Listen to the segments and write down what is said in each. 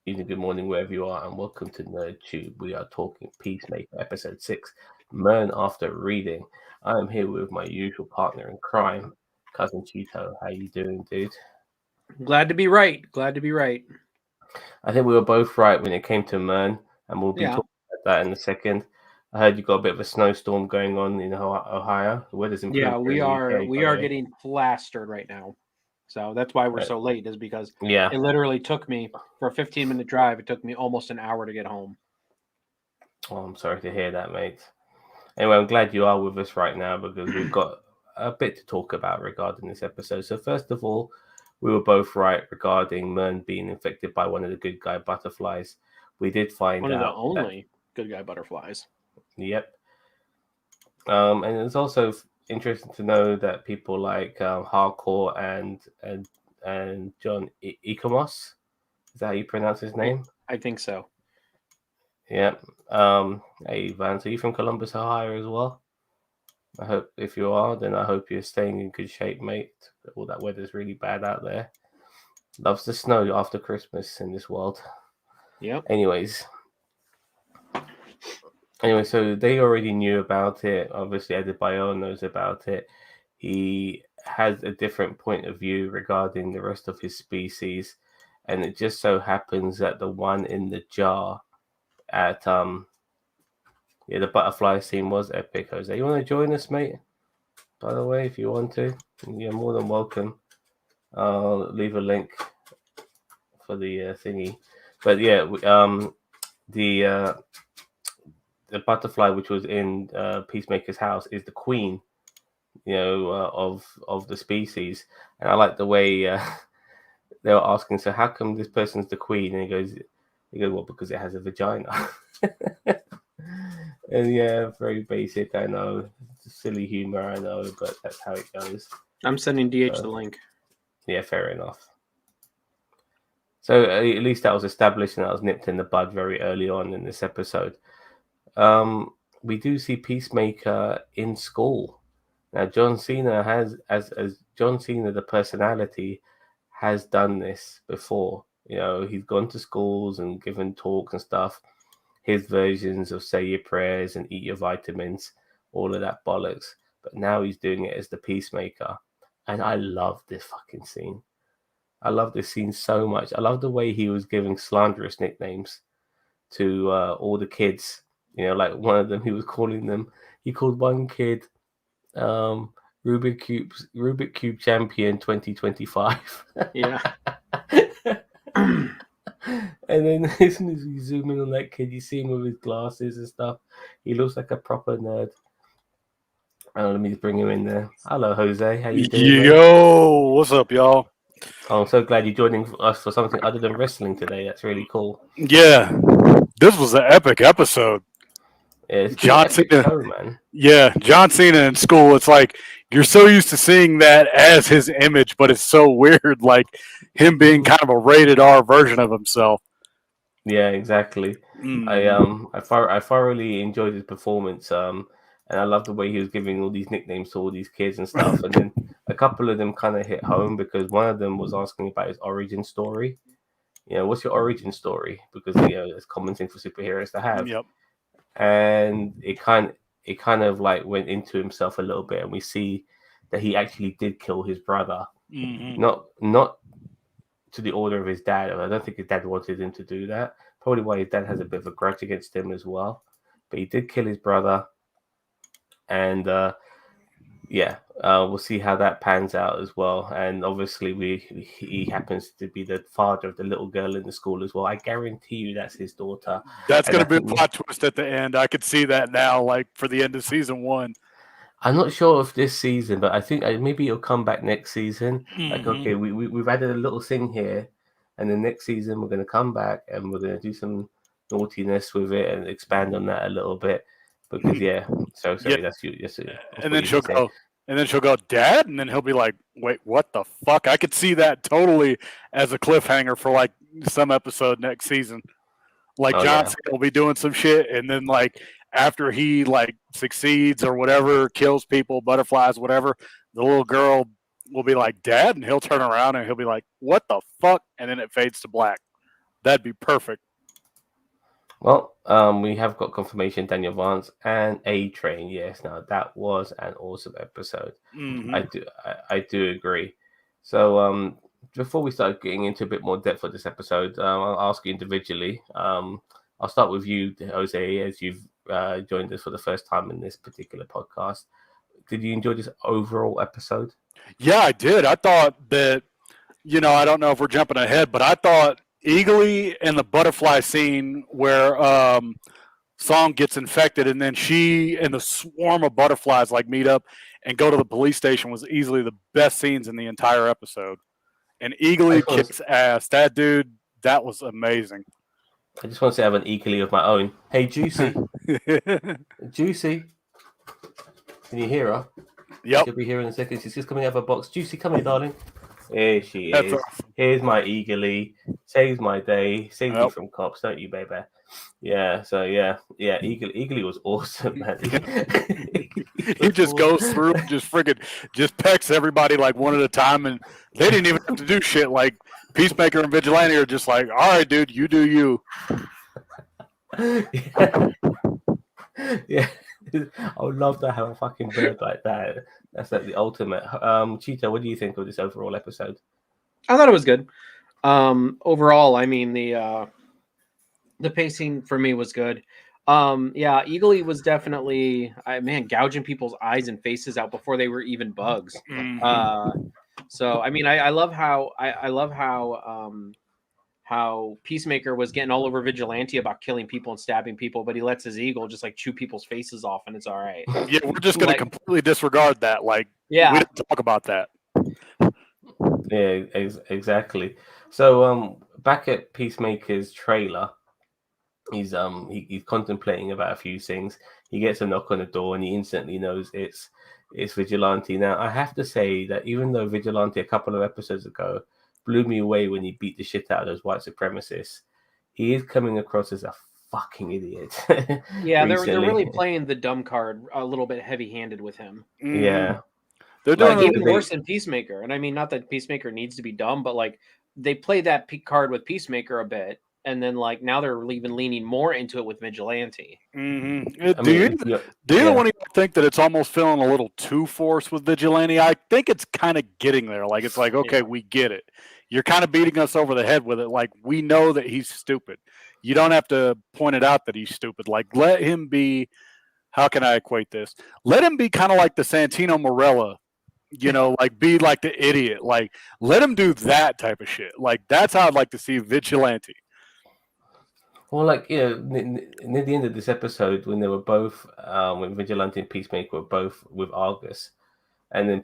evening, good morning, wherever you are, and welcome to NerdTube. We are talking Peacemaker Episode 6, Murn After Reading. I am here with my usual partner in crime, Cousin Cheeto. How you doing, dude? Glad to be right. Glad to be right. I think we were both right when it came to Murn, and we'll be Yeah. talking about that in a second. I heard you got a bit of a snowstorm going on in Ohio. The weather's Yeah, improved here we in the are UK, we by the are way. getting plastered right now. So that's why we're Uh, so late, is because yeah. it literally took me for a 15-minute drive, it took me almost an hour to get home. Oh, I'm sorry to hear that, mate. Anyway, I'm glad you are with us right now because we've got a bit to talk about regarding this episode. So, first of all, we were both right regarding Mern being infected by one of the good guy butterflies. We did find One of the out that, only good guy butterflies. yep. And it's also interesting to know that people like Hardcore and John Ikomos, is that how you pronounce his Yeah, name? I think so. Yeah. Hey, Vance, are you from Columbus, Ohio as well? I hope if you are, then I hope you're staying in good shape, mate. All that weather's really bad out there. Loves the snow after Christmas in this world. Yep. Anyways, so they already knew about it. Obviously, Adebayo knows about it. He has a different point of view regarding the rest of his species, and it just so happens that the one in the jar at the butterfly scene was epic. Jose, you want to join us, mate? By the way, if you want to, you're more than welcome. I'll leave a link for the thingy. But yeah, the uh, the butterfly which was in Peacemaker's house is the queen, of the species. And I like the way they were asking, so how come this person's the queen? And he goes, well, because it has a vagina. And yeah, very basic. I know, silly humor. I know, but that's how it goes. I'm sending DH the So link. yeah, fair enough. So at least that was established and that was nipped in the bud very early on in this episode. We do see Peacemaker in school. Now John Cena has as John Cena the personality has done this before. He's gone to schools and given talks and stuff. His versions of say your prayers and eat your vitamins, all of that bollocks. But now he's doing it as the Peacemaker. And I love this fucking scene. I love this scene so much. I love the way he was giving slanderous nicknames to all the kids. Like one of them, he called one kid um, Rubik Cube Champion 2025. Yeah. And then as soon as you zoom in on that kid, you see him with his glasses and stuff. He looks like a proper nerd. Let me just bring him in there. Hello, Jose. How you doing, mate? Yo, what's up, y'all? Oh, I'm so glad you're joining us for something other than wrestling today. That's really cool. Yeah, this was an epic episode. Yeah, it's been an John epic Cena, show, man. yeah, John Cena in school. It's like you're so used to seeing that as his image, but it's so weird, like him being kind of a rated R version of himself. Yeah, exactly. I thoroughly enjoyed his performance. And I love the way he was giving all these nicknames to all these kids and stuff. And then a couple of them kind of hit home because one of them was asking about his origin story. What's your origin story? Because it's a common thing for superheroes to have. Yep. And it kind of like went into himself a little bit, and we see that he actually did kill his brother. Mm-hmm. Not to the order of his dad. I don't think his dad wanted him to do that. Probably why his dad has a bit of a grudge against him as well. But he did kill his brother, and we'll see how that pans out as well. And obviously, he happens to be the father of the little girl in the school as well. I guarantee you that's his daughter. That's And going I to be a think plot twist at the end. I could see that now, like for the end of season 1. I'm not sure of this season, but I think maybe it'll come back next season. Like, Mm-hmm. okay, we've added a little thing here, and the next season we're going to come back and we're going to do some naughtiness with it and expand on that a little bit. Because so sorry, Yeah, that's you. Yes, that's and what then you she'll should say. go, Dad, and then he'll be like, wait, what the fuck? I could see that totally as a cliffhanger for like some episode next season. Like Oh John yeah, Cena will be doing some shit, and then like after he like succeeds or whatever, kills people, butterflies, whatever, the little girl will be like, Dad, and he'll turn around and he'll be like, what the fuck? And then it fades to black. That'd be perfect. Well, we have got confirmation Daniel Vance and A Train. Yes, now that was an awesome episode. Mhm. I do agree. So before we start getting into a bit more depth of this episode, I'll ask you individually. I'll start with you, Jose, as you've joined us for the first time in this particular podcast. Did you enjoy this overall episode? Yeah, I did. I thought that, I don't know if we're jumping ahead, but I thought Eagly and the butterfly scene where Song gets infected and then she and the swarm of butterflies like meet up and go to the police station was easily the best scenes in the entire episode. And Eagly kicks ass. That dude, that was amazing. I just want to say I have an equally of my own. Hey, Juicy. Juicy. Can you hear her? Yep. She'll be here in a second. She's just coming out of her box. Juicy, come here, darling. Here she That's is. awesome. Here's my Eagly. Saves my day. Saves me Yep. from cops, don't you, baby? Yeah. So yeah. Eagly was awesome, man. He just goes through, just pecks everybody like one at a time, and they didn't even have to do shit. Like Peacemaker and Vigilante are just like, all right, dude, you do you. Yeah. I would love to have a fucking bird like that. That's like the ultimate. Cheeto, what do you think of this overall episode? I thought it was good. Overall, I mean the pacing for me was good. Yeah, Eagly was definitely gouging people's eyes and faces out before they were even bugs. So I mean, I love how how Peacemaker was getting all over Vigilante about killing people and stabbing people, but he lets his eagle just like chew people's faces off, and it's all right. Yeah, we're just gonna completely disregard that. Like, yeah, we don't talk about that. Yeah, exactly. So back at Peacemaker's trailer, he's contemplating about a few things. He gets a knock on the door and he instantly knows it's Vigilante. Now I have to say that even though Vigilante a couple of episodes ago blew me away when he beat the shit out of those white supremacists, he is coming across as a fucking idiot. Yeah, they're really playing the dumb card a little bit heavy-handed with him. Yeah. They're doing even worse than Peacemaker. And I mean, not that Peacemaker needs to be dumb, but like they play that card with Peacemaker a bit, and then like now they're even leaning more into it with Vigilante. Do either one of you think that it's almost feeling a little too forced with Vigilante? I think it's kind of getting there. Like it's like, okay, we get it. You're kind of beating us over the head with it. Like we know that he's stupid. You don't have to point it out that he's stupid. Like let him be. How can I equate this? Let him be kind of like the Santino Marella. Like be like the idiot. Like let him do that type of shit. Like that's how I'd like to see Vigilante. Well, like near the end of this episode, when they were both, when Vigilante and Peacemaker were both with Argus, and then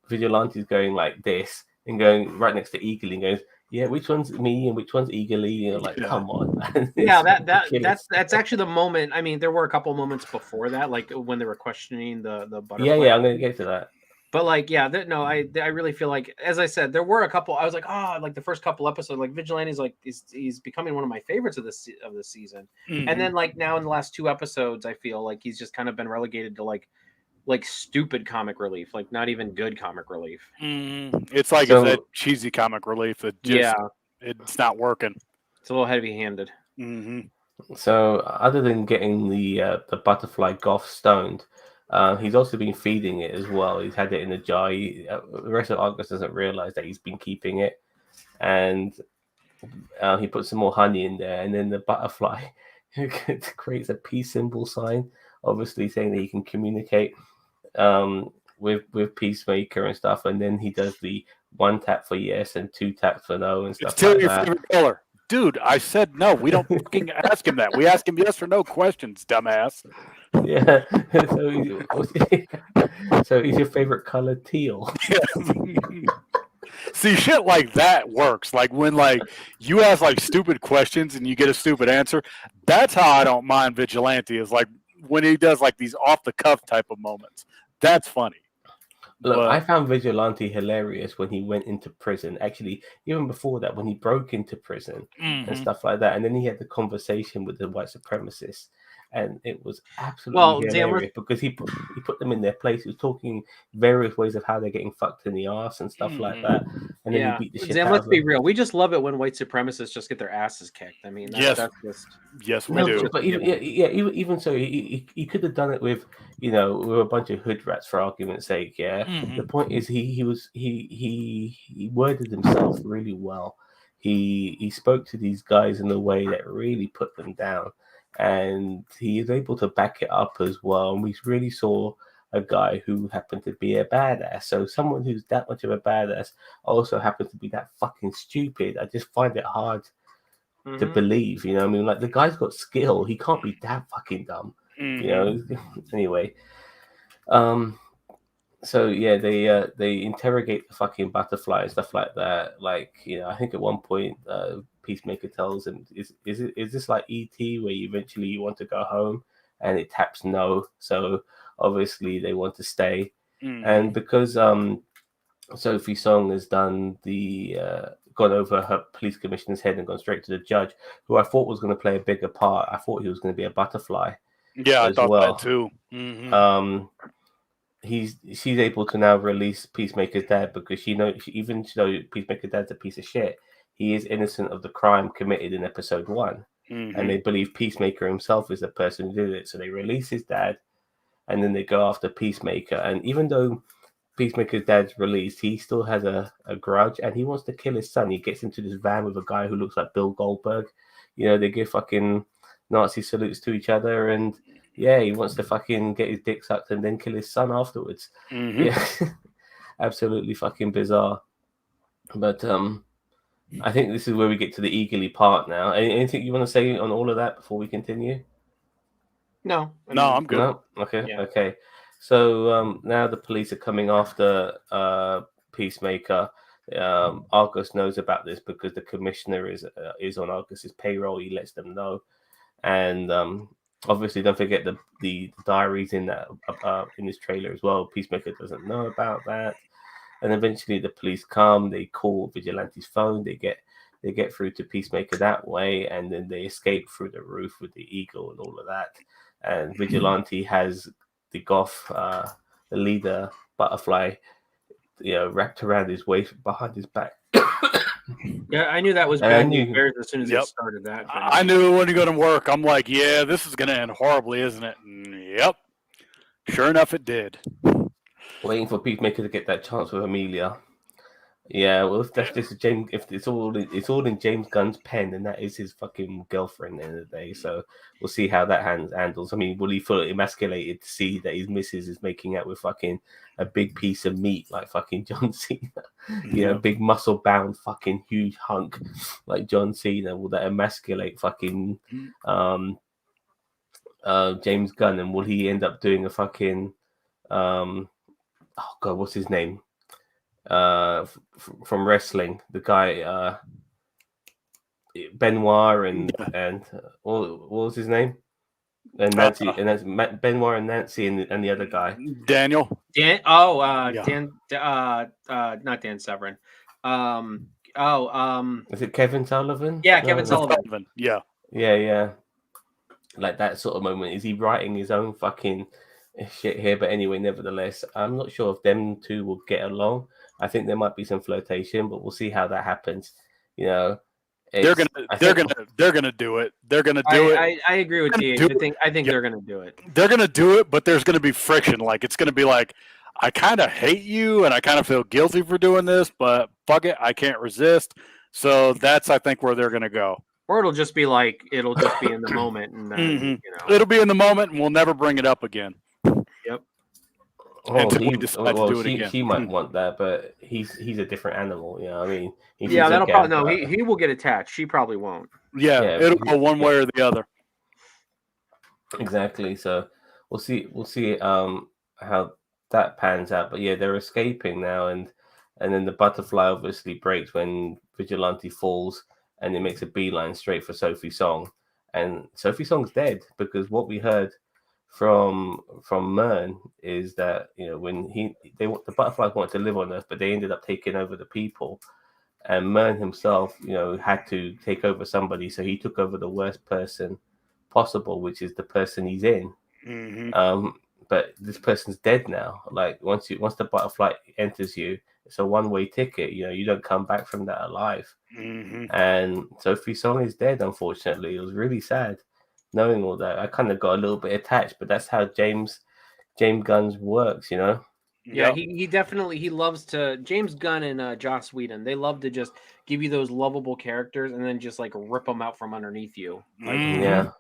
Vigilante's going like this and going right next to Eagly and goes, "Yeah, which one's me and which one's Eagly?" Like, come on, man. Yeah, that's actually the moment. I mean, there were a couple moments before that, like when they were questioning the butterfly. Yeah, I'm gonna get to that. But like, yeah, I really feel like, as I said, there were a couple. I was like, like the first couple episodes, like Vigilante's like he's becoming one of my favorites of this season. And then like now in the last two episodes, I feel like he's just kind of been relegated to like stupid comic relief, like not even good comic relief. It's like it's that cheesy comic relief that just it's not working. It's a little heavy-handed. So other than getting the butterfly goth stoned, he's also been feeding it as well. He's had it in a jar. The rest of Argus doesn't realize that he's been keeping it, and he puts some more honey in there, and then the butterfly creates a peace symbol sign, obviously saying that he can communicate with Peacemaker and stuff. And then he does the 1 tap for yes and 2 taps for no and stuff. It's still your favorite color. Dude, I said no. We don't fucking ask him that. We ask him yes or no questions, dumbass. Yeah. So is your favorite color teal? See, shit like that works. Like when like you ask like stupid questions and you get a stupid answer. That's how I don't mind Vigilante, is like when he does like these off the cuff type of moments. That's funny. Look, I found Vigilante hilarious when he went into prison. Actually, even before that, when he broke into prison and stuff like that. And then he had the conversation with the white supremacists. and it was absolutely Zam, hilarious because he put them in their place. He was talking various ways of how they're getting fucked in the ass and stuff like that, and then he beat the shit Zam, out let's of be them. real. We just love it when white supremacists just get their asses kicked. I mean, that's just yes, we do. But even so, he could have done it with with a bunch of hood rats for argument's sake. Yeah, the point is he worded himself really well. He spoke to these guys in a way that really put them down, and he is able to back it up as well. And we really saw a guy who happened to be a badass. So someone who's that much of a badass also happens to be that fucking stupid. I just find it hard to believe, I mean, like the guy's got skill. He can't be that fucking dumb, Anyway, so yeah, they interrogate the fucking butterfly and stuff like that. Like, I think at one point, Peacemaker tells him, "Is this like ET where eventually you want to go home?" And it taps no. So obviously they want to stay, and because Sophie Song has done gone over her police commissioner's head and gone straight to the judge, who I thought was going to play a bigger part. I thought he was going to be a butterfly. Yeah, I thought that too. She's able to now release Peacemaker's dad because she knows, even though Peacemaker's dad's a piece of shit, he is innocent of the crime committed in episode 1. And they believe Peacemaker himself is the person who did it. So they release his dad, and then they go after Peacemaker. And even though Peacemaker's dad's released, he still has a grudge, and he wants to kill his son. He gets into this van with a guy who looks like Bill Goldberg. They give fucking Nazi salutes to each other, and he wants to fucking get his dick sucked and then kill his son afterwards. Yeah, absolutely fucking bizarre. But I think this is where we get to the eagerly part now. Anything you want to say on all of that before we continue? No, I'm good. No? Okay. So now the police are coming after Peacemaker. Argus knows about this because the commissioner is on Argus's payroll. He lets them know, and obviously don't forget the diaries in that in this trailer as well. Peacemaker doesn't know about that, and eventually the police come. They call Vigilante's phone. They get through to Peacemaker that way, and then they escape through the roof with the eagle and all of that. And Vigilante has the Goth, the leader butterfly, wrapped around his waist behind his back. Yeah, I knew that was bad news bears as soon as it started that. I knew it wasn't going to work. I'm like, yeah, this is going to end horribly, isn't it? And yep. Sure enough, it did. Waiting for Peacemaker to get that chance with Amelia. Yeah, well, if that's just James, if it's all in James Gunn's pen, and that is his fucking girlfriend at the end of the day. So we'll see how that handles. I mean, will he feel emasculated to see that his missus is making out with fucking a big piece of meat like fucking John Cena? Big muscle bound fucking huge hunk like John Cena. Will that emasculate fucking James Gunn? And will he end up doing a fucking oh god, what's his name? From wrestling, the guy Benoit and what was his name? And Nancy, and that's Benoit and Nancy and the other guy, Daniel. Not Dan Severn. Is it Kevin Sullivan? Yeah, Kevin Sullivan. Yeah. Like that sort of moment. Is he writing his own fucking shit here? But anyway, nevertheless, I'm not sure if them two will get along. I think there might be some flirtation, but we'll see how that happens. They're gonna do it. They're gonna do it. I agree with you. I think they're gonna do it. They're gonna do it, but there's gonna be friction. Like it's gonna be like, I kind of hate you, and I kind of feel guilty for doing this, but fuck it, I can't resist. So that's, I think, where they're gonna go. Or it'll just be in the moment, and it'll be in the moment, and we'll never bring it up again. Yep. She might want that, but he's a different animal. I mean, that'll probably he will get attached. She probably won't. Yeah, it'll go one way or the other. Exactly. So we'll see how that pans out. But they're escaping now, and then the butterfly obviously breaks when Vigilante falls, and it makes a beeline straight for Sophie Song, and Sophie Song's dead because what we heard from Murn is that when the butterflies wanted to live on Earth, but they ended up taking over the people, and Murn himself had to take over somebody, so he took over the worst person possible, which is the person he's in. But this person's dead now. Like once the butterfly enters you, it's a one-way ticket. You don't come back from that alive. And Sophie Song is dead, unfortunately. It was really sad knowing all that. I kind of got a little bit attached, but that's how James Gunn works, Yeah, he definitely loves to. James Gunn and Joss Whedon, they love to just give you those lovable characters and then just like rip them out from underneath you. Like, yeah.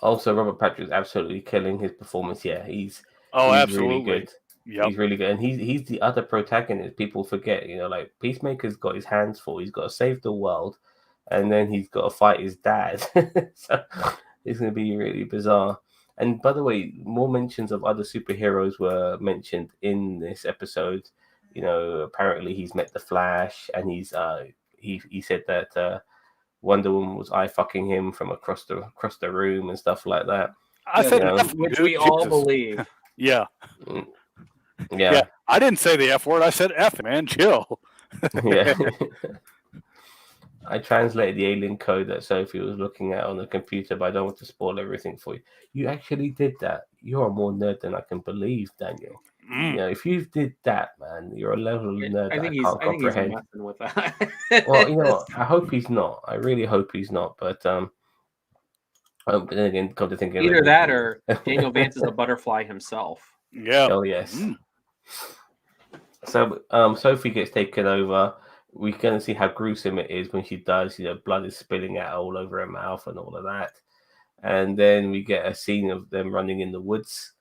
Also, Robert Patrick's absolutely killing his performance. Yeah, he's absolutely really good. Yep. He's really good, and he's the other protagonist. People forget, like Peacemaker's got his hands full. He's got to save the world, and then he's got to fight his dad. So it's going to be really bizarre. And by the way, more mentions of other superheroes were mentioned in this episode. Apparently he's met the Flash, and he said that Wonder Woman was eye fucking him from across the room and stuff like that. I said which we all believe. Yeah. Yeah. I didn't say the F word. I said F, man. Chill. Yeah. I translated the alien code that Sophie was looking at on the computer, but I don't want to spoil everything for you. You actually did that. You're a more nerd than I can believe, Daniel. If you did that, man, you're a level of nerd that I can't comprehend. He's messing with that. Well, I hope he's not. I really hope he's not. But then again, come to think of either that or Daniel Vance is a butterfly himself. Yeah. Oh yes. So Sophie gets taken over. We can see how gruesome it is when she does. Blood is spilling out all over her mouth and all of that. And then we get a scene of them running in the woods,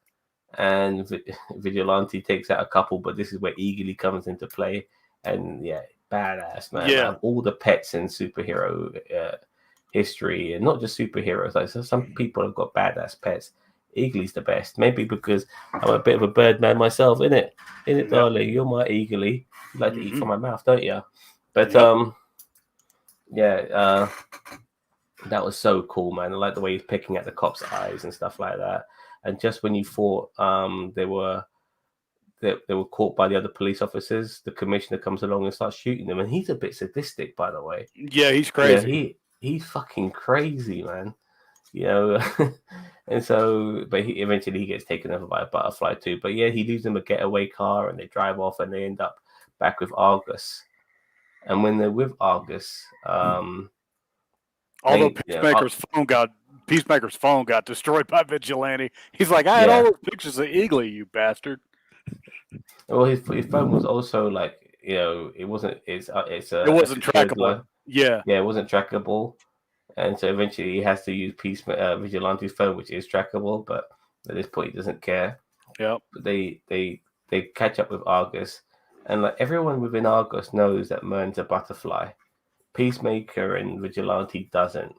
and Vigilante takes out a couple. But this is where Eagly comes into play, and badass, man. Yeah. All the pets in superhero history, and not just superheroes. Like some people have got badass pets. Eagly's the best. Maybe because I'm a bit of a bird man myself, innit, darling? You're my Eagly. You like to eat from my mouth, don't you? But that was so cool, man. I like the way he's picking at the cops' eyes and stuff like that. And just when you thought they were caught by the other police officers, the commissioner comes along and starts shooting them. And he's a bit sadistic, by the way. Yeah, he's crazy. Yeah, he's fucking crazy, man. And so, but eventually he gets taken over by a butterfly too. But yeah, he leaves them a getaway car, and they drive off, and they end up back with Argus. And when they're with Argus, although Peacemaker's phone got destroyed by Vigilante, he's like, I had all those pictures of Eagly, you bastard. Well, his phone was also like, it wasn't. It wasn't trackable. Yeah, it wasn't trackable. And so eventually he has to use Vigilante's phone, which is trackable, but at this point he doesn't care. Yeah. But they catch up with Argus, and like everyone within Argus knows that Murn's a butterfly. Peacemaker and Vigilante doesn't,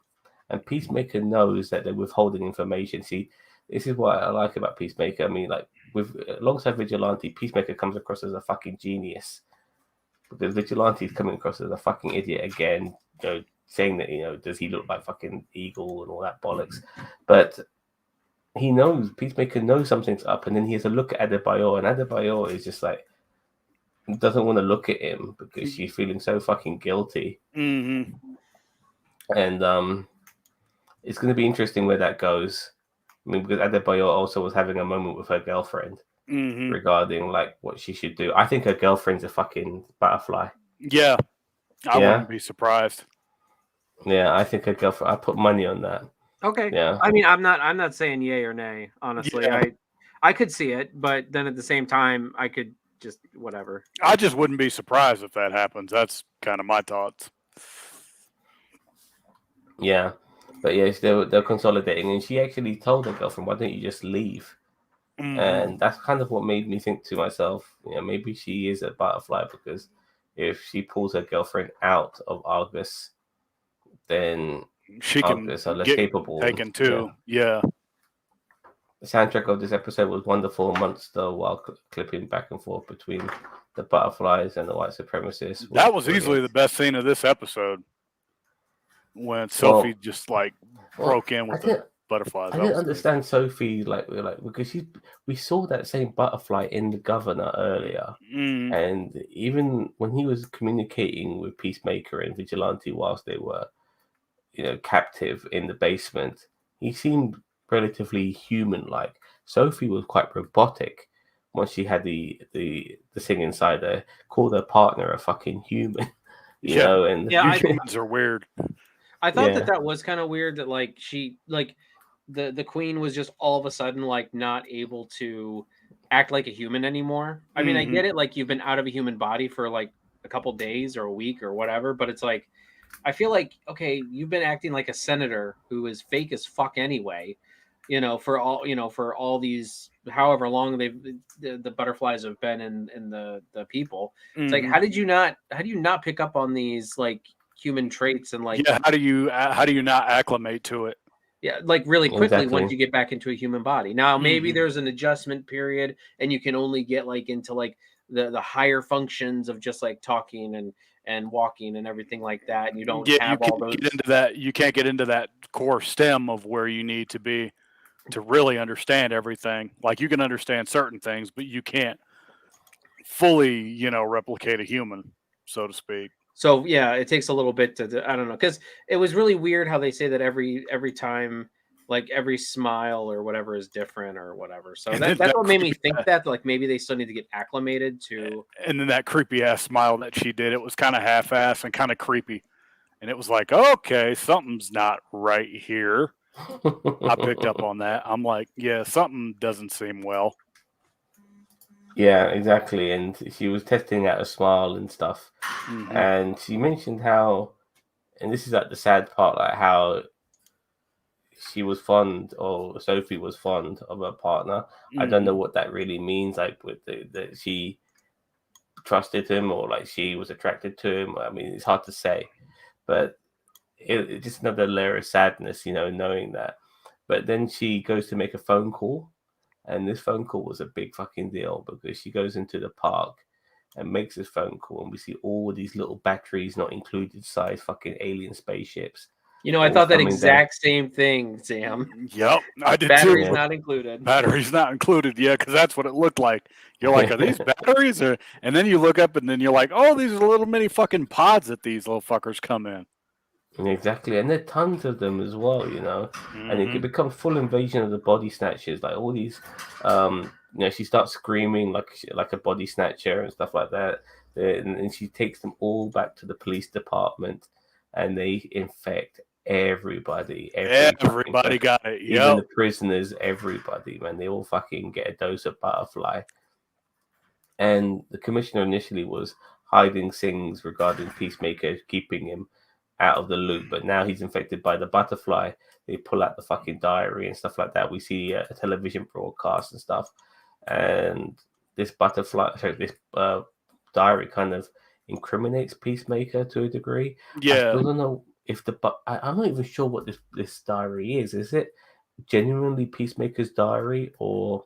and Peacemaker knows that they're withholding information. See, this is what I like about Peacemaker. I mean, like alongside Vigilante, Peacemaker comes across as a fucking genius, because Vigilante is coming across as a fucking idiot again. Saying that, does he look like fucking Eagle and all that bollocks? But he knows, Peacemaker knows something's up, and then he has a look at Adebayor, and Adebayor is just like, doesn't want to look at him because she's feeling so fucking guilty. And it's going to be interesting where that goes. I mean, because Adebayor also was having a moment with her girlfriend regarding like what she should do. I think her girlfriend's a fucking butterfly. Yeah, I wouldn't be surprised. Yeah, I think her girlfriend. I put money on that. Okay. Yeah. I mean, I'm not saying yay or nay. Honestly, I could see it, but then at the same time, I could just whatever. I just wouldn't be surprised if that happens. That's kind of my thoughts. Yeah, but yes, they're consolidating, and she actually told her girlfriend, "Why don't you just leave?" And that's kind of what made me think to myself, maybe she is a butterfly, because if she pulls her girlfriend out of Argus, then she can Argus are less get capable. Taken too. Yeah. The soundtrack of this episode was wonderful amongst the while clipping back and forth between the butterflies and the white supremacists. That was easily the best scene of this episode, when Sophie just like broke in with the butterflies. I didn't understand Sophie like because we saw that same butterfly in the Governor earlier, and even when he was communicating with Peacemaker and Vigilante whilst they were captive in the basement, he seemed relatively human-like. Sophie was quite robotic once she had the thing inside her. Called her partner a fucking human, you know. And humans are weird. I thought that was kind of weird that like she like the queen was just all of a sudden like not able to act like a human anymore. I mean, I get it, like you've been out of a human body for like a couple days or a week or whatever, but it's like I feel like, okay, you've been acting like a senator who is fake as fuck anyway, for all these however long the butterflies have been in the people. It's like how do you not pick up on these like human traits and like how do you not acclimate to it? Yeah, like really quickly once you get back into a human body. Now maybe there's an adjustment period and you can only get like into like the higher functions of just like talking and walking and everything like that, and you don't have all those. Get into that. You can't get into that core stem of where you need to be to really understand everything. Like you can understand certain things, but you can't fully, replicate a human, so to speak. So yeah, it takes a little bit to I don't know, because it was really weird how they say that every time, like every smile or whatever is different or whatever. So that's what made me think that like maybe they still need to get acclimated to. And then that creepy ass smile that she did, it was kind of half ass and kind of creepy, and it was like, okay, something's not right here. I picked up on that. I'm like, yeah, something doesn't seem well. Yeah, exactly. And she was testing out a smile and stuff. And she mentioned how, and this is like the sad part, like how she was fond, or Sophie was fond of her partner. I don't know what that really means, like with that she trusted him or like she was attracted to him. I mean, it's hard to say, but it's just another layer of sadness, knowing that. But then she goes to make a phone call. And this phone call was a big fucking deal because she goes into the park and makes this phone call, and we see all these little batteries, not included size fucking alien spaceships. I thought that exact same thing, Sam. Yep, I did batteries too. Not included. Batteries not included, yeah, because that's what it looked like. You're like, are these batteries? And then you look up and then you're like, oh, these are little mini fucking pods that these little fuckers come in. Exactly, and there are tons of them as well, and it could become full invasion of the body snatchers, like all these. She starts screaming like a body snatcher and stuff like that, and she takes them all back to the police department, and they infect everybody. Everybody got it, even the prisoners. Everybody, man, they all fucking get a dose of butterfly. And the commissioner initially was hiding things regarding Peacemaker, keeping him out of the loop, but now he's infected by the butterfly. They pull out the fucking diary and stuff like that. We see a television broadcast and stuff, and this diary kind of incriminates Peacemaker to a degree. Yeah, I still don't know if I'm not even sure what this diary is. Is it genuinely Peacemaker's diary, or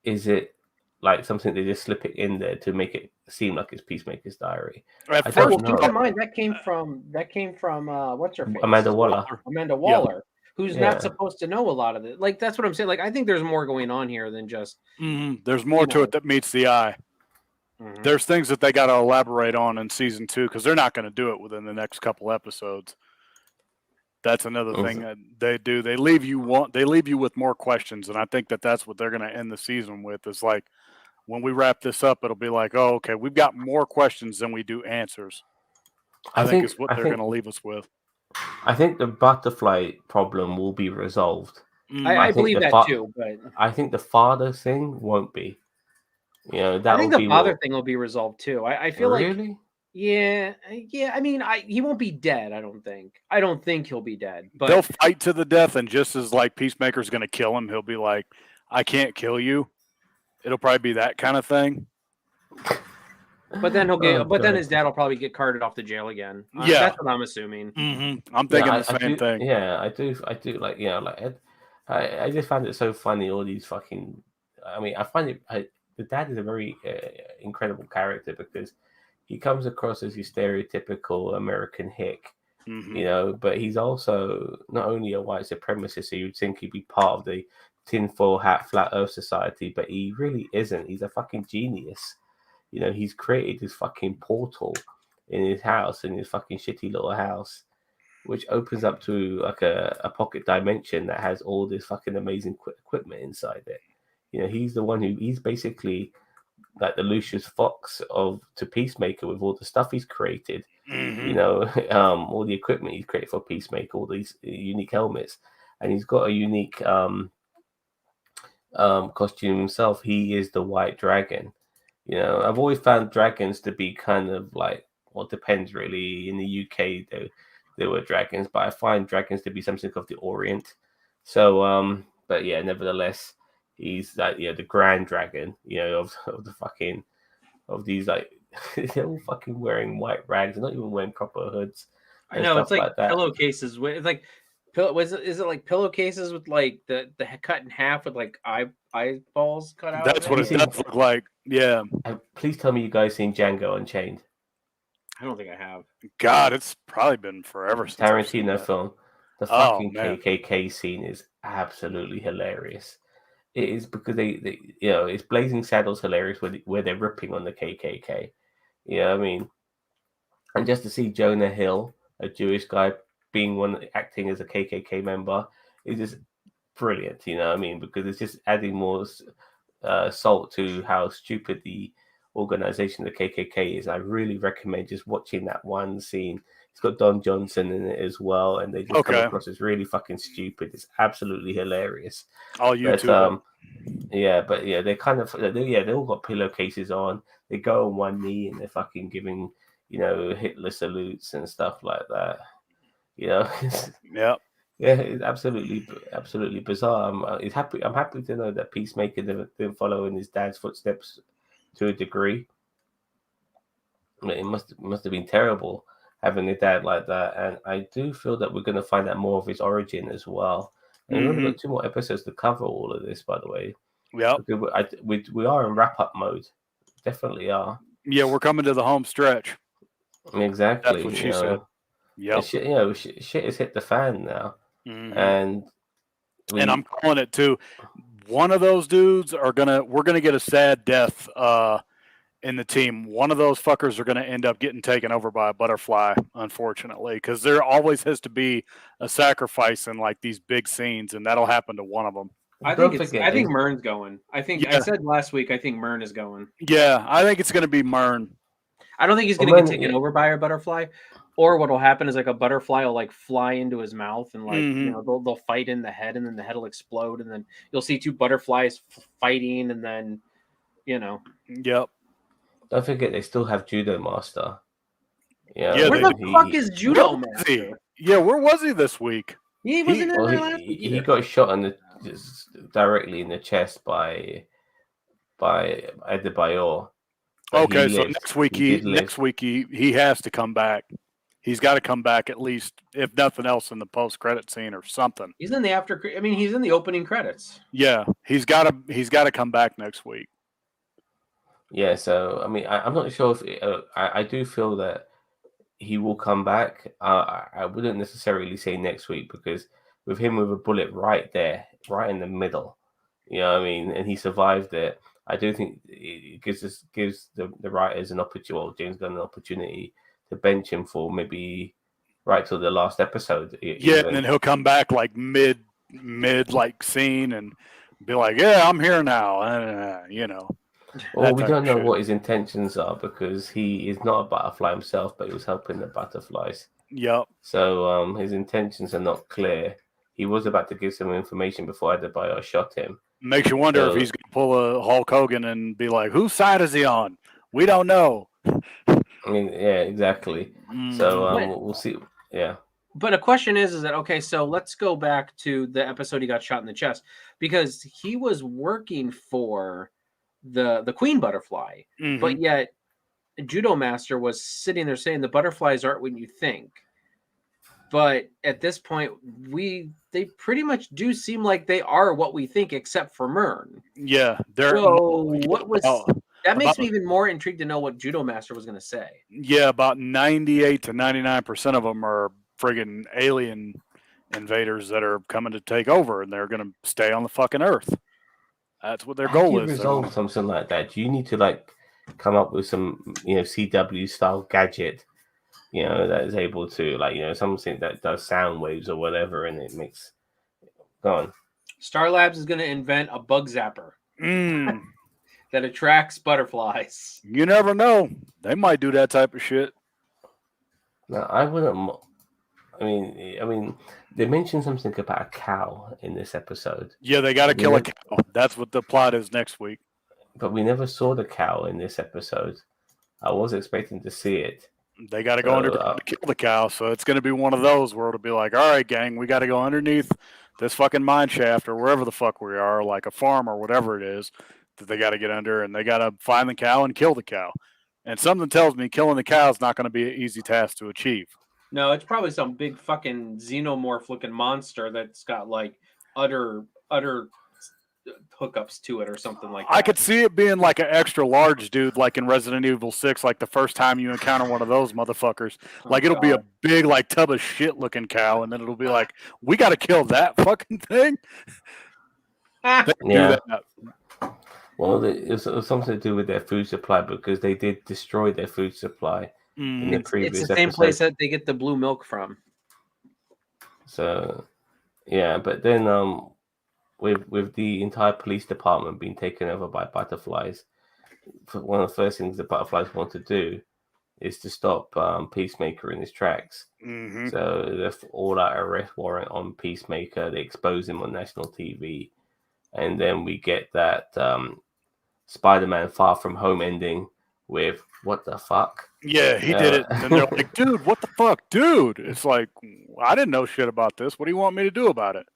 is it like something they just slip it in there to make it seem like it's Peacemaker's diary? Keep in mind that came from what's her face? Amanda Waller. Who's not supposed to know a lot of it. Like that's what I'm saying. Like I think there's more going on here than just. There's more to it that meets the eye. There's things that they got to elaborate on in season 2 because they're not going to do it within the next couple episodes. That's another thing that they do. They leave you with more questions, and I think that's what they're going to end the season with. Is like when we wrap this up, it'll be like, oh, okay, we've got more questions than we do answers. I think it's what they're going to leave us with. I think the butterfly problem will be resolved. I believe that too, but I think the father thing won't be. I think the father thing will be resolved too. I feel really? Like. Yeah. I mean, he won't be dead. I don't think he'll be dead. But they'll fight to the death, and just as like Peacemaker's going to kill him, he'll be like, "I can't kill you." It'll probably be that kind of thing. But then then his dad will probably get carted off to jail again. Yeah, that's what I'm assuming. I'm thinking the same thing. Yeah, I do. Like, I just find it so funny. All these fucking. I mean, I find it. The dad is a very incredible character because he comes across as your stereotypical American hick, but he's also not only a white supremacist, so you'd think he'd be part of the tinfoil hat flat earth society, but he really isn't. He's a fucking genius. He's created this fucking portal in his house, in his fucking shitty little house, which opens up to like a pocket dimension that has all this fucking amazing equipment inside it. He's the one he's basically like the Lucius Fox to Peacemaker with all the stuff he's created. All the equipment he's created for Peacemaker, all these unique helmets, and he's got a unique costume himself. He is the White Dragon. I've always found dragons to be kind of like, well, it depends really. In the UK, there were dragons, but I find dragons to be something of the Orient. So, but yeah, nevertheless, he's like the Grand Dragon, of the fucking of these like they're all fucking wearing white rags. They're not even wearing proper hoods. I know it's like pillowcases. It's like is it like pillowcases with like the cut in half with like eyeballs cut out? That's what it does look like. Yeah. Please tell me you guys seen Django Unchained. I don't think I have. God, it's probably been forever since Tarantino film. The fucking KKK scene is absolutely hilarious. It is because they it's Blazing Saddles hilarious where they're ripping on the KKK. You know what I mean? And just to see Jonah Hill, a Jewish guy, being acting as a KKK member is just brilliant. You know what I mean? Because it's just adding more salt to how stupid the organization the KKK is. I really recommend just watching that one scene. It's got Don Johnson in it as well, and they just come across as really fucking stupid. It's absolutely hilarious. All YouTube. But they kind of they all got pillowcases on. They go on one knee and they're fucking giving Hitler salutes and stuff like that. Yeah. It's absolutely bizarre. I'm happy to know that Peacemaker didn't follow in his dad's footsteps to a degree. It must have been terrible having a dad like that, and I do feel that we're going to find out more of his origin as well. And we've only got 2 more episodes to cover all of this, by the way. Yeah, we are in wrap up mode. Definitely are. Yeah, we're coming to the home stretch. Exactly. That's what she said. Yeah. Shit has hit the fan now, and I'm calling it too. One of those dudes we're gonna get a sad death in the team. One of those fuckers are gonna end up getting taken over by a butterfly, unfortunately, because there always has to be a sacrifice in like these big scenes, and that'll happen to one of them. I think Murn's going. I said last week I think Murn is going. Yeah, I think it's gonna be Murn. I don't think he's gonna get taken over by a butterfly. Or what will happen is like a butterfly will like fly into his mouth and like they'll fight in the head, and then the head will explode, and then you'll see 2 butterflies fighting, and then Yep. Don't forget they still have Judo Master. Yeah. Where the fuck is Judo Master? Yeah, where was he this week? He wasn't in there last week. He got shot directly in the chest by Adebayor. Okay, so next week he has to come back. He's got to come back at least, if nothing else, in the post-credit scene or something. He's in the he's in the opening credits. Yeah, he's got to come back next week. Yeah, so I mean, I'm not sure if I do feel that he will come back. I wouldn't necessarily say next week, because with him with a bullet right there, right in the middle, you know what I mean, and he survived it. I do think it gives the writers an opportunity, or James Gunn an opportunity to bench him for maybe right till the last episode. Yeah, and then he'll come back like mid like scene and be like, "Yeah, I'm here now," Well, we don't know what his intentions are, because he is not a butterfly himself, but he was helping the butterflies. Yep. So his intentions are not clear. He was about to give some information before Adebayor shot him. Makes you wonder if he's going to pull a Hulk Hogan and be like, "Whose side is he on? We don't know." I mean, yeah, exactly. So we'll see. Yeah. But a question is that okay? So let's go back to the episode he got shot in the chest, because he was working for the Queen Butterfly, but yet Judo Master was sitting there saying the butterflies aren't what you think. But at this point, they pretty much do seem like they are what we think, except for Murn. Yeah, that makes me even more intrigued to know what Judo Master was going to say. Yeah, about 98 to 99% of them are friggin' alien invaders that are coming to take over, and they're going to stay on the fucking Earth. That's what their goal is. Resolve something like that. Do you need to come up with some CW style gadget that is able to something that does sound waves or whatever, and it makes go on. Star Labs is going to invent a bug zapper that attracts butterflies. You never know; they might do that type of shit. No, I wouldn't. I mean, they mentioned something about a cow in this episode. Yeah, they got to kill a cow. That's what the plot is next week. But we never saw the cow in this episode. I was expecting to see it. They got to go underground to kill the cow, so it's going to be one of those where it'll be like, all right, gang, we got to go underneath this fucking mine shaft or wherever the fuck we are, like a farm or whatever it is that they got to get under, and they got to find the cow and kill the cow. And something tells me killing the cow is not going to be an easy task to achieve. No, it's probably some big fucking xenomorph looking monster that's got like utter hookups to it or something like that. I could see it being like an extra large dude, like in Resident Evil 6, like the first time you encounter one of those motherfuckers. Like it'll be a big like tub of shit looking cow, and then it'll be like, we got to kill that fucking thing. Yeah. Well, it was something to do with their food supply because they did destroy their food supply in the previous It's the same place that they get the blue milk from. So, yeah, but then with the entire police department being taken over by butterflies, one of the first things the butterflies want to do is to stop Peacemaker in his tracks. Mm-hmm. So they've all out arrest warrant on Peacemaker. They expose him on national TV. And then we get that Spider-Man Far From Home ending with what the fuck? Yeah, he did it. And they're like, dude, what the fuck? Dude. It's like, I didn't know shit about this. What do you want me to do about it?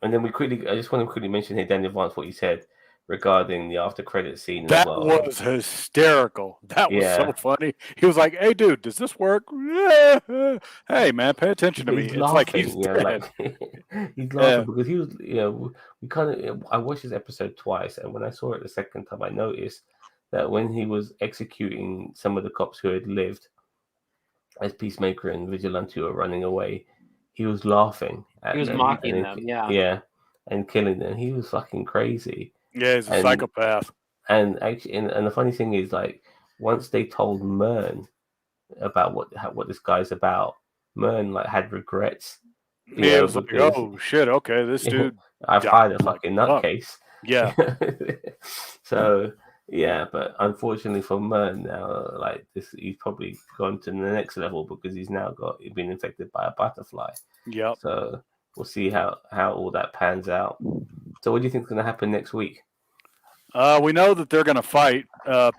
And then I just want to quickly mention here, Daniel Vance, what you said regarding the after credit scene that as well. Was hysterical. That was so funny. He was like, hey, dude, does this work? Hey, man, pay attention to me. It's laughing, like he's he's laughing because he was, we kind of, I watched this episode twice, and when I saw it the second time, I noticed that when he was executing some of the cops who had lived as Peacemaker and Vigilante were running away, he was laughing at them. He was mocking them, yeah, and killing them. He was fucking crazy. Yeah, he's a psychopath. And actually, and the funny thing is, like, once they told Murn about what this guy's about, Murn like had regrets. Yeah, it was like, oh shit, okay, this dude. I've hired a fucking nutcase. Yeah. So yeah, but unfortunately for Murn now, like this, he's probably gone to the next level because he's now been infected by a butterfly. Yeah. So we'll see how all that pans out. So what do you think is going to happen next week? We know that they're going to fight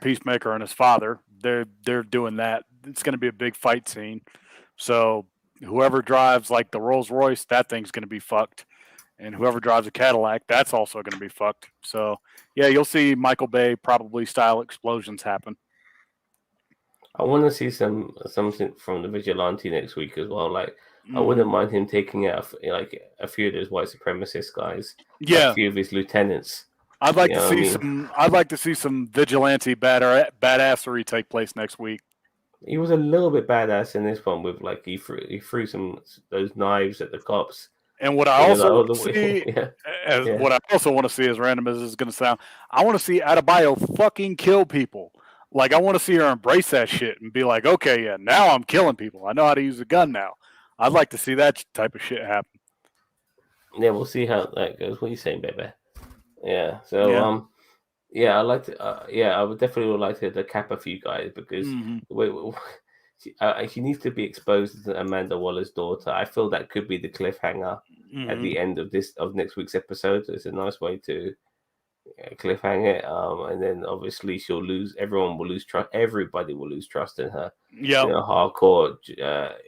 Peacemaker and his father. They're doing that. It's going to be a big fight scene. So whoever drives like the Rolls Royce, that thing's going to be fucked. And whoever drives a Cadillac, that's also going to be fucked. So yeah, you'll see Michael Bay probably style explosions happen. I want to see something from the Vigilante next week as well. Like I wouldn't mind him taking out a few of those white supremacist guys. Yeah, a few of his lieutenants. I'd like to see some. I'd like to see some vigilante badassery take place next week. He was a little bit badass in this one with like he threw those knives at the cops. And what I also want to see, what I also want to see, as random as this is going to sound, I want to see Adebayo fucking kill people. Like I want to see her embrace that shit and be like, okay, yeah, now I'm killing people. I know how to use a gun now. I'd like to see that type of shit happen. Yeah, we'll see how that goes. What are you saying, baby? Yeah. So I like to. I would definitely like to cap a few guys because she needs to be exposed as Amanda Waller's daughter. I feel that could be the cliffhanger at the end of next week's episode. It's a nice way to cliffhang it. And then obviously she'll lose. Everyone will lose trust. Everybody will lose trust in her. Yeah. Hardcore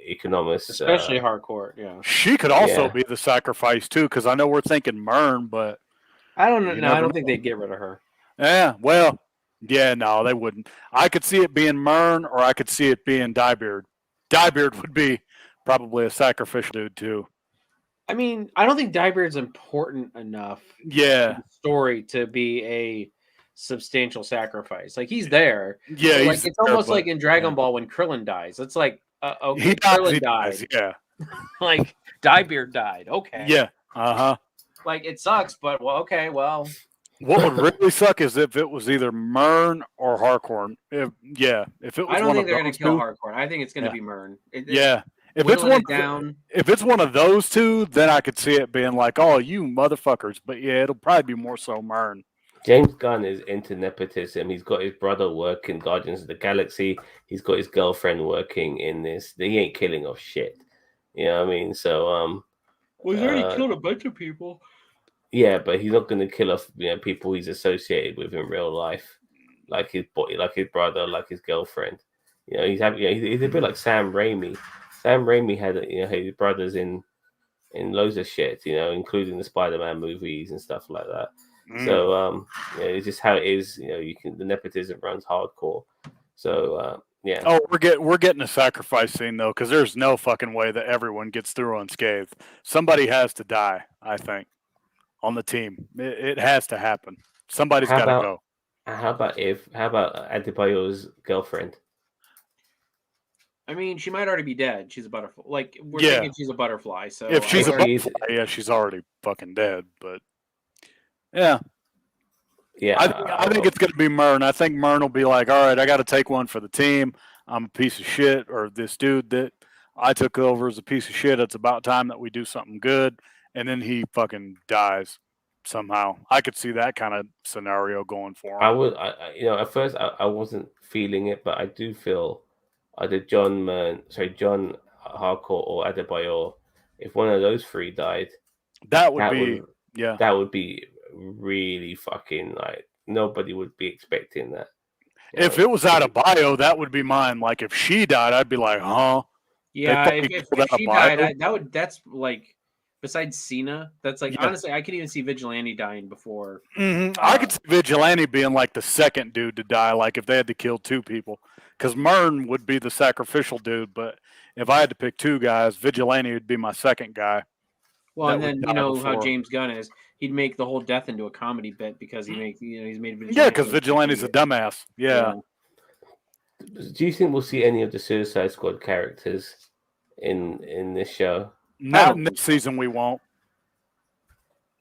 economists, especially hardcore. Yeah. She could also be the sacrifice too, because I know we're thinking Murn, but I don't know. No, I don't think they'd get rid of her. Yeah. Well. Yeah, no, they wouldn't. I could see it being Murn, or I could see it being Diebeard. Diebeard would be probably a sacrificial dude too. I mean, I don't think Diebeard's important enough. Yeah, in the story to be a substantial sacrifice. Like he's there. Yeah, like it's almost like in Dragon Ball when Krillin dies. It's like okay, Krillin died. Yeah, like Diebeard died. Okay. Yeah. Like it sucks, but well, okay, well. What would really suck is if it was either Murn or Harcourt. If it was I don't one think of they're going those to kill two. Harcourt. I think it's going to be Murn. Yeah. If it's one of those two, then I could see it being like, oh, you motherfuckers. But yeah, it'll probably be more so Murn. James Gunn is into nepotism. He's got his brother working Guardians of the Galaxy. He's got his girlfriend working in this. He ain't killing off shit. You know what I mean? So well, he's already killed a bunch of people. Yeah, but he's not going to kill off people he's associated with in real life, like his brother, like his girlfriend. He's a bit like Sam Raimi. Sam Raimi had his brothers in loads of shit, including the Spider-Man movies and stuff like that. So it's just how it is. The nepotism runs hardcore. So yeah. Oh, we're getting a sacrifice scene though, because there's no fucking way that everyone gets through unscathed. Somebody has to die, I think, on the team. It has to happen. Somebody's got to go. How about Adebayo's girlfriend? I mean, she might already be dead. She's a butterfly. Like we're thinking she's a butterfly. So if she's a butterfly, she's already fucking dead. But yeah. I think it's going to be Murn. I think Murn will be like, all right, I got to take one for the team. I'm a piece of shit, or this dude that I took over is a piece of shit. It's about time that we do something good. And then he fucking dies somehow. I could see that kind of scenario going for him. At first I wasn't feeling it, but I do feel either John Harcourt or Adebayo, if one of those three died, that would be really fucking like nobody would be expecting that. If it was Adebayo, that would be mine. Like if she died, I'd be like, huh? Yeah, if she died, that's like besides Cena, that's like honestly, I could even see Vigilante dying before. I could see Vigilante being like the second dude to die, like if they had to kill two people. Because Murn would be the sacrificial dude, but if I had to pick two guys, Vigilante would be my second guy. Well, and then how James Gunn is. He'd make the whole death into a comedy bit because he's made Vigilante. Yeah, because Vigilante's a dumbass. Yeah. Do you think we'll see any of the Suicide Squad characters in this show? Not in this season, we won't.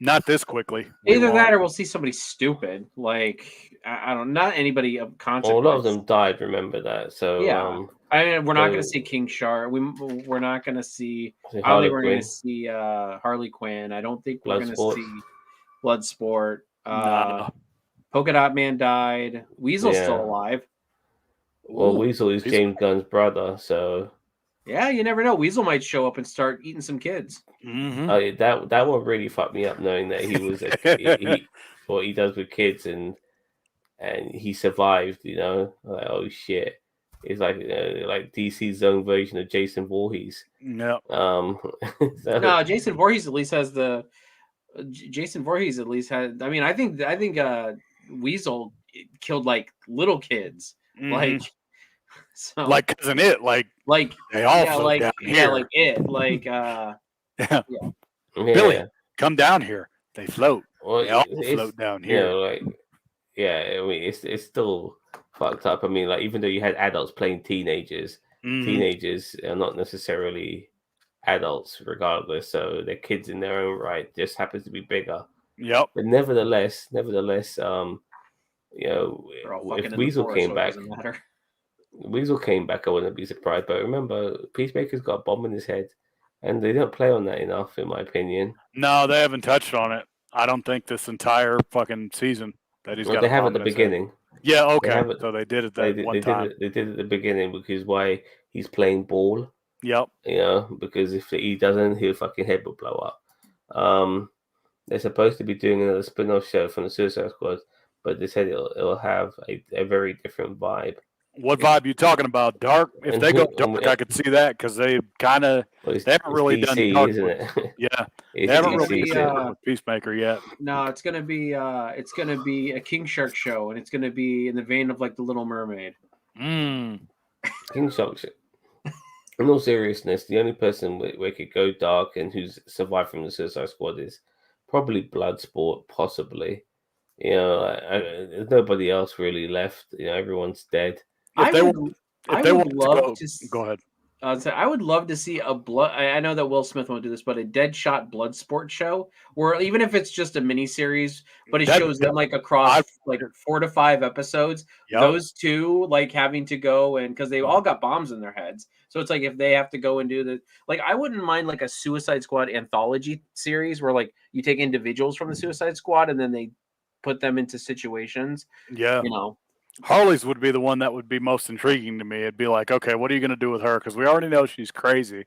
Not this quickly. Either that or we'll see somebody stupid. Like, I don't know, not anybody of consequence. Well, a lot of them died, remember that. So, yeah. I mean, we're not going to see King Shark. We're not going to see. I don't think we're going to see Harley Quinn. I don't think we're going to see Bloodsport. Polka Dot Man died. Weasel's still alive. Well, Weasel is James Gunn's brother, so. Yeah, you never know. Weasel might show up and start eating some kids. Mm-hmm. That one really fucked me up, knowing that he was what he does with kids and he survived. Like, oh shit. It's like DC's own version of Jason Voorhees. No. No, Jason Voorhees at least has I mean, I think Weasel killed like little kids. Mm-hmm. Like so like Cousin It, like they all float down here. Yeah, like it. Like Billy, come down here. They float. Well, they all float down here. I mean, it's still fucked up. I mean, like, even though you had adults playing teenagers, teenagers are not necessarily adults regardless, so they're kids in their own right, just happens to be bigger. Yep. But nevertheless, if Weasel came back, I wouldn't be surprised. But remember, Peacemaker's got a bomb in his head, and they don't play on that enough, in my opinion. No, they haven't touched on it. I don't think this entire fucking season that he's got. They have at the beginning. Yeah, okay. So they did it They one time. They did it at the beginning because why he's playing ball. Yep. Because if he doesn't, his fucking head will blow up. They're supposed to be doing another spin-off show from the Suicide Squad, but they said it'll have a very different vibe. What vibe you talking about? Dark? If they go dark, I could see that because they kind of they haven't really DC, done dark, isn't it? Yeah, they haven't really done Peacemaker yet. No, it's gonna be a King Shark show, and it's gonna be in the vein of like the Little Mermaid. King Shark. In all seriousness, the only person where could go dark and who's survived from the Suicide Squad is probably Bloodsport, possibly. There's nobody else really left. Everyone's dead. If they want to go ahead. So I would love to see a blood. I know that Will Smith won't do this, but a Deadshot blood sport show, where even if it's just a mini series, but it shows them like across like 4 to 5 episodes. Yep. Those two like having to go and because they all got bombs in their heads, so it's like if they have to go and do the like, I wouldn't mind like a Suicide Squad anthology series where like you take individuals from the Suicide Squad and then they put them into situations. Yeah, you know. Harley's would be the one that would be most intriguing to me. It'd be like, okay, what are you going to do with her? Because we already know she's crazy.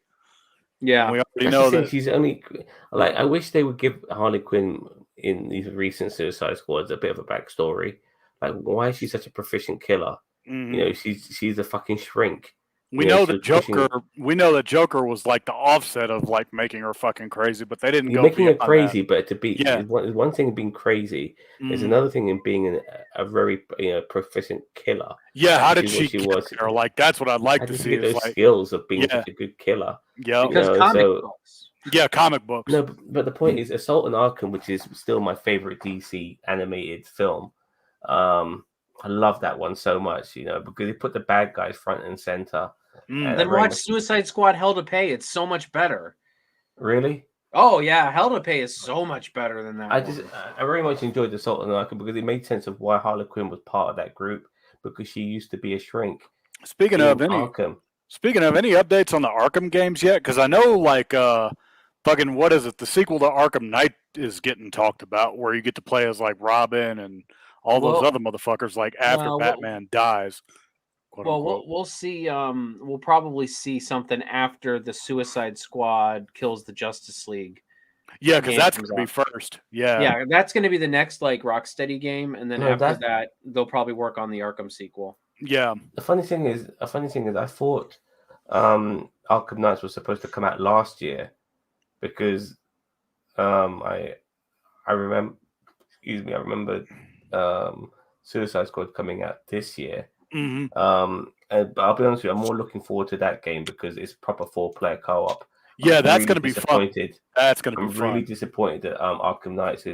Yeah, and we already know that she's only like. I wish they would give Harley Quinn in these recent Suicide Squads a bit of a backstory. Like, why is she such a proficient killer? Mm-hmm. You know, she's a fucking shrink. We know that Joker. We know that Joker was like the offset of like making her fucking crazy, but they didn't go making her crazy. that. But to be one thing in being crazy. There's another thing in being a very proficient killer. Yeah, how did she get there? Like that's what I'd like to see. Get those skills of being such a good killer. Yeah, because comic books. Yeah, comic books. No, but the point is, Assault on Arkham, which is still my favorite DC animated film. I love that one so much, because they put the bad guys front and center. Then watch Suicide Squad Hell to Pay. It's so much better. Really? Oh yeah, Hell to Pay is so much better than that. I very much enjoyed Assault on Arkham because it made sense of why Harley Quinn was part of that group, because she used to be a shrink. Speaking of any updates on the Arkham games yet? Because I know like fucking what is it? The sequel to Arkham Knight is getting talked about, where you get to play as like Robin and all those other motherfuckers. Like after Batman dies. We'll see. We'll probably see something after the Suicide Squad kills the Justice League. Yeah, because that's going to be first. Yeah, that's going to be the next like Rocksteady game, and then after that, they'll probably work on the Arkham sequel. Yeah. The funny thing is, I thought Arkham Knights was supposed to come out last year, because I remember Suicide Squad coming out this year. Mm-hmm. But I'll be honest with you, I'm more looking forward to that game because it's proper 4-player co-op. Yeah, that's going to be fun. That's going to be fun. I'm really disappointed that Arkham Knights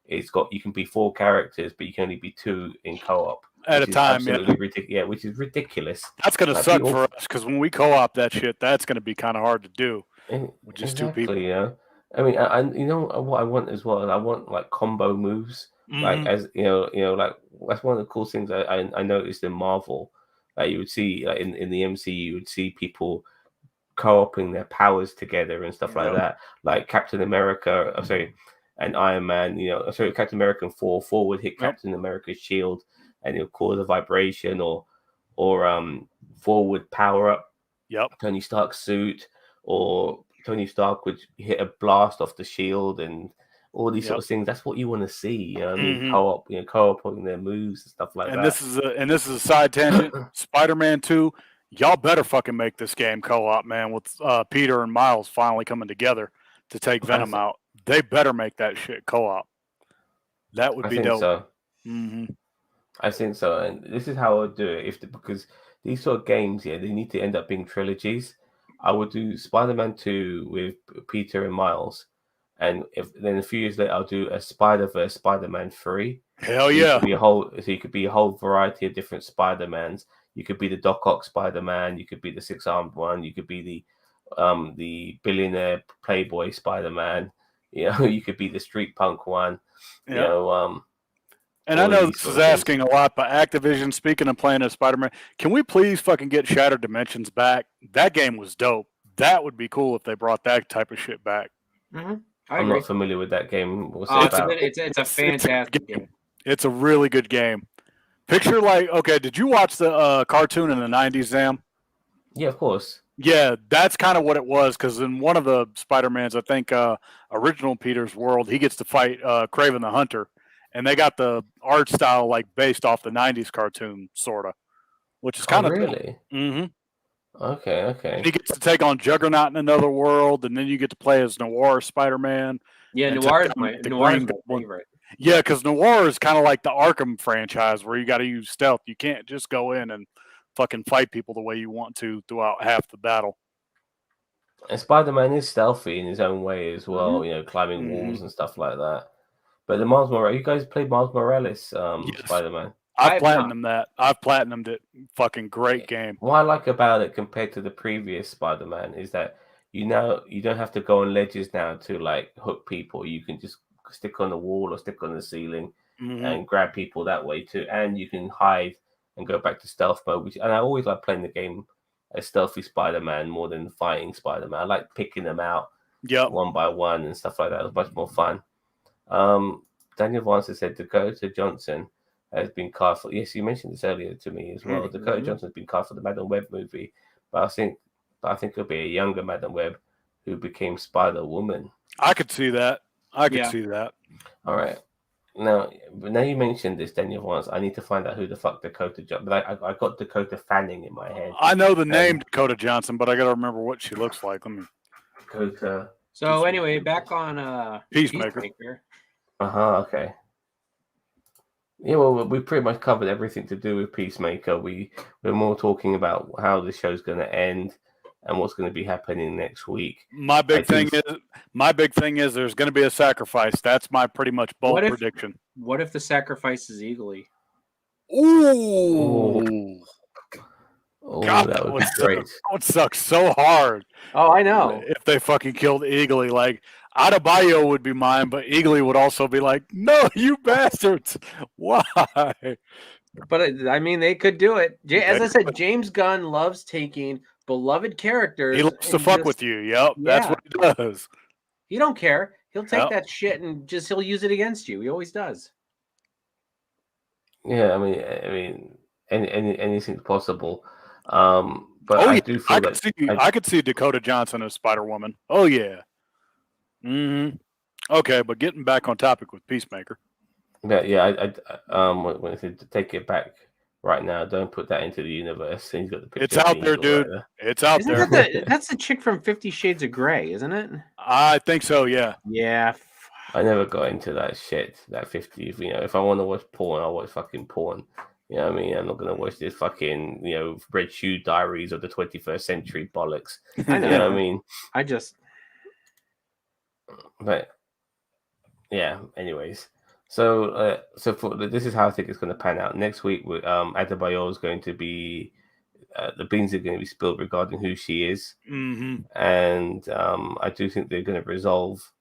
it's got, you can be 4 characters, but you can only be 2 in co-op at a time. Which is ridiculous. That's going to suck for us because when we co-op that shit, that's going to be kind of hard to do. With just 2 people. I mean, I what I want as well. I want like combo moves. Like as like that's one of the cool things I noticed in Marvel. Like you would see like in the MCU, you would see people co-oping their powers together and stuff like that. Like Captain America, and Iron Man. Captain America and Thor would hit Captain America's shield, and it'll cause a vibration, or Thor would power up Tony Stark's suit, or Tony Stark would hit a blast off the shield, and all these sort of things. That's what you want to see. Co-op, co-oping their moves and stuff like that. And this is a side tangent. Spider-Man 2, y'all better fucking make this game co-op, man. With Peter and Miles finally coming together to take Venom out, they better make that shit co-op. That would be dope. So. Mm-hmm. I think so, and this is how I would do it. Because these sort of games, they need to end up being trilogies. I would do Spider-Man 2 with Peter and Miles. And then a few years later, I'll do a Spider-Verse Spider-Man 3. Hell yeah! You could be a whole variety of different Spider-Mans. You could be the Doc Ock Spider-Man. You could be the 6-armed one. You could be the billionaire playboy Spider-Man. You could be the street punk one. And I know this is asking a lot, but Activision, speaking of playing as Spider-Man, can we please fucking get Shattered Dimensions back? That game was dope. That would be cool if they brought that type of shit back. Mm-hmm. I'm not familiar with that game. What's it about? It's a fantastic game. It's a really good game. Picture did you watch the cartoon in the 90s, Zam? Yeah, of course. Yeah, that's kind of what it was, because in one of the Spider-Mans, I think original Peter's World, he gets to fight Kraven the Hunter. And they got the art style based off the 90s cartoon, sort of, which is kind of really? Mm-hmm. Okay. And he gets to take on Juggernaut in another world, and then you get to play as Noir Spider-Man. Yeah, Noir is my favorite. Yeah, because Noir is kind of like the Arkham franchise, where you got to use stealth. You can't just go in and fucking fight people the way you want to throughout half the battle. And Spider-Man is stealthy in his own way as well, climbing walls and stuff like that. But the Miles Morales, you guys played Miles Morales, yes. Spider-Man? I've platinumed that. I've platinumed it. Fucking great game. What I like about it compared to the previous Spider-Man is that you don't have to go on ledges now to like hook people. You can just stick on the wall or stick on the ceiling and grab people that way too. And you can hide and go back to stealth mode. And I always like playing the game as stealthy Spider-Man more than fighting Spider-Man. I like picking them out one by one and stuff like that. It was much more fun. Daniel Vance said Dakota Johnson has been cast for. Yes, you mentioned this earlier to me as well. Dakota Johnson has been cast for the Madam Web movie, but I think it'll be a younger Madam Web who became Spider-Woman. I could see that. I could see that. All right. Now you mentioned this, Daniel Vance. I need to find out who the fuck Dakota Johnson. But I got Dakota Fanning in my head. I know the name Dakota Johnson, but I got to remember what she looks like. Let me. Dakota. So anyway, back on Peacemaker. Okay. Yeah, well, we pretty much covered everything to do with Peacemaker. We're more talking about how the show's going to end and what's going to be happening next week. My big thing is there's going to be a sacrifice. That's my pretty much bold prediction. What if the sacrifice is Eagly? Ooh. God, that would be great. That would suck so hard. Oh, I know. If they fucking killed Eagly, like Adebayo would be mine, but Eagly would also be like, "No, you bastards! Why?" But I mean, they could do it. As I said, James Gunn loves taking beloved characters. He loves to fuck with you. Yep, that's what he does. He don't care. He'll take that shit and he'll use it against you. He always does. Yeah, I mean, anything's possible. But I do feel I could see Dakota Johnson as Spider-Woman. Oh yeah. Okay, but getting back on topic with Peacemaker. Yeah, when I said to take it back right now, don't put that into the universe. He's got the picture. It's out there, dude. It's out there. That's the chick from 50 Shades of Grey, isn't it? I think so. Yeah. Yeah. I never got into that shit. That 50. If I want to watch porn, I'll watch fucking porn. You know what I mean? I'm not going to watch this fucking, Red Shoe Diaries of the 21st century bollocks. I know. You know what I mean? But, yeah, anyways. So this is how I think it's going to pan out. Next week, Adebayo is going to be, the beans are going to be spilled regarding who she is. And I do think they're going to resolve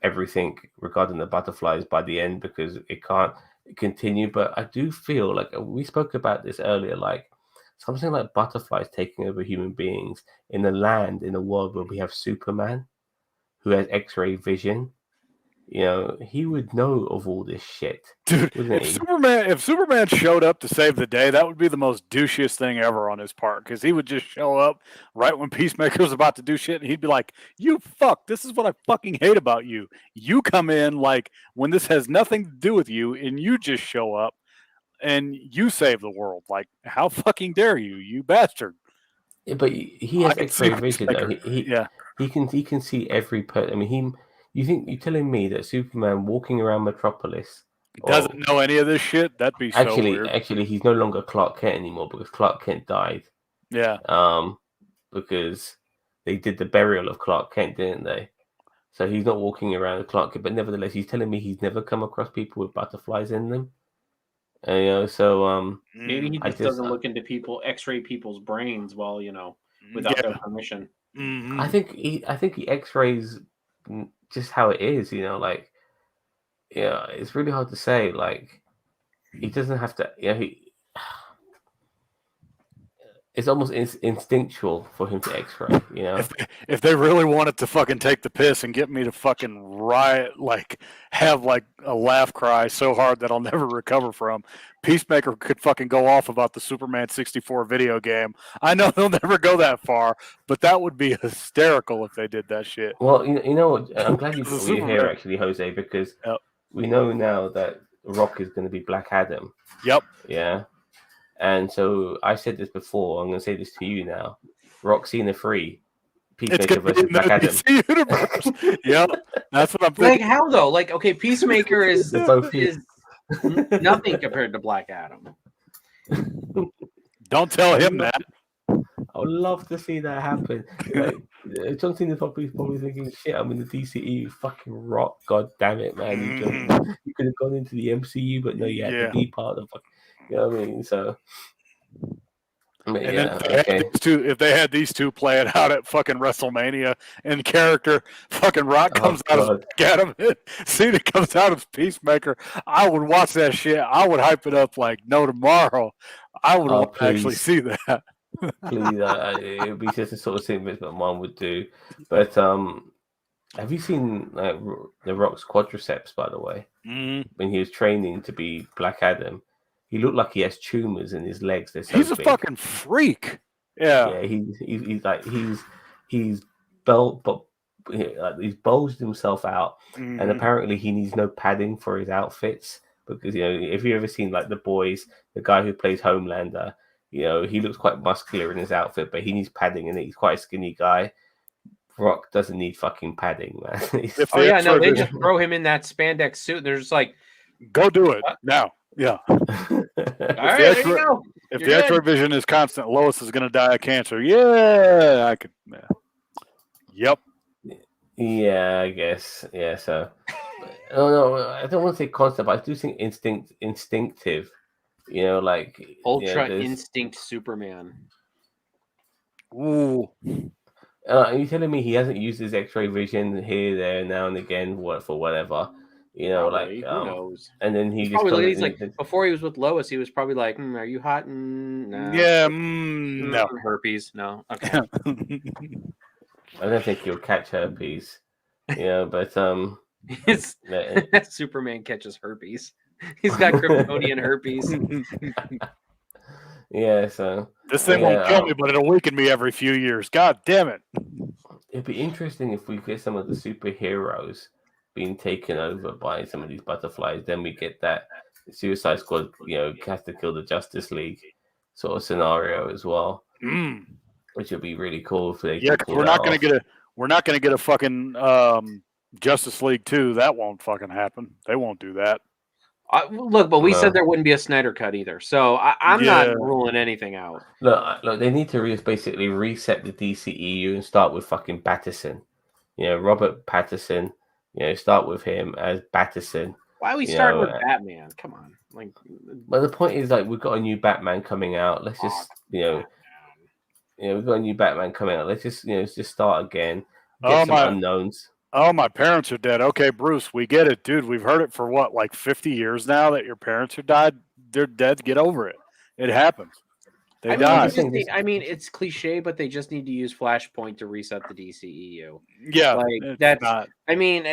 everything regarding the butterflies by the end because it can't continue. But I do feel like we spoke about this earlier, like something like butterflies taking over human beings in a world where we have Superman who has X-ray vision. He would know of all this shit, dude. If Superman showed up to save the day, that would be the most douchiest thing ever on his part. Because he would just show up right when Peacemaker was about to do shit, and he'd be like, "You fuck! This is what I fucking hate about you. You come in like when this has nothing to do with you, and you just show up and you save the world. Like, how fucking dare you, you bastard!" Yeah, but he has X-ray vision, though. He can see every person. I mean, You're telling me that Superman walking around Metropolis doesn't know any of this shit? That'd be so weird. Actually, he's no longer Clark Kent anymore because Clark Kent died. Yeah. Because they did the burial of Clark Kent, didn't they? So he's not walking around with Clark Kent, but nevertheless, he's telling me he's never come across people with butterflies in them. So maybe he just doesn't look into X-ray people's brains while without their permission. I think he X-rays just how it is, it's really hard to say. Like, he doesn't have to, it's almost instinctual for him to X-ray, If they really wanted to fucking take the piss and get me to fucking riot, like have like a laugh cry so hard that I'll never recover from, Peacemaker could fucking go off about the Superman 64 video game. I know they'll never go that far, but that would be hysterical if they did that shit. Well, you know what? I'm glad you're here, actually, Jose, because we know now that Rock is going to be Black Adam. Yep. Yeah. And so I said this before. I'm going to say this to you now. Rock Cena 3, Peacemaker versus Black Adam. Universe. Yep, that's what I'm thinking. Like how though? Like okay, Peacemaker is nothing compared to Black Adam. Don't tell him that. I would love to see that happen. Like, John Cena's probably thinking, shit, I'm in the DCE, fucking Rock, god damn it, man. You could have gone into the MCU, but no, you had to be part of the fucking, you know what I mean? So, and then if they had these two playing out at fucking WrestleMania in character, fucking Rock comes out at him, Cena comes out as Peacemaker, I would watch that shit. I would hype it up like no tomorrow. I would want to actually see that. Please, it would be just the sort of thing that my mom would do. But have you seen The Rock's quadriceps, by the way? When he was training to be Black Adam, he looked like he has tumors in his legs. They're so he's big. A fucking freak. Yeah, he's bulged himself out, and apparently he needs no padding for his outfits because if you ever seen like The Boys, the guy who plays Homelander, he looks quite muscular in his outfit, but he needs padding in it. He's quite a skinny guy. Rock doesn't need fucking padding, man. They just throw him in that spandex suit. And they're just like, go do it now. Yeah. All right, there you go. If the X-ray vision is constant, Lois is going to die of cancer. Yeah, I could. Yeah. Yep. Yeah, I guess. Yeah. So, no, I don't want to say constant, but I do think instinctive. Like Ultra Instinct Superman. Ooh. Are you telling me he hasn't used his X-ray vision here, there, now and again, for whatever? Who knows? And then he probably before he was with Lois, he was probably like, "Are you hot?" No. Yeah, no herpes. No, okay. I don't think he'll catch herpes. But Superman catches herpes. He's got Kryptonian herpes. Yeah, so this thing won't kill me, but it'll weaken me every few years. God damn it! It'd be interesting if we get some of the superheroes being taken over by some of these butterflies. Then we get that Suicide Squad, has to kill the Justice League sort of scenario as well, which would be really cool if they. Yeah, because we're not going to get a fucking Justice League 2. That won't fucking happen. They won't do that. Look, but we said there wouldn't be a Snyder Cut either, so I'm not ruling anything out. Look, they need to basically reset the DCEU and start with fucking Pattinson. Robert Pattinson. Start with him as Pattinson. Why are we starting with Batman? Come on, But the point is, we've got a new Batman coming out. Let's just, we've got a new Batman coming out. Let's just start again. Get some unknowns. Oh, my parents are dead. Okay, Bruce, we get it, dude. We've heard it for 50 years now that your parents are died. They're dead. Get over it. It happens. They die. It's cliche, but they just need to use Flashpoint to reset the DCEU. Yeah, so that means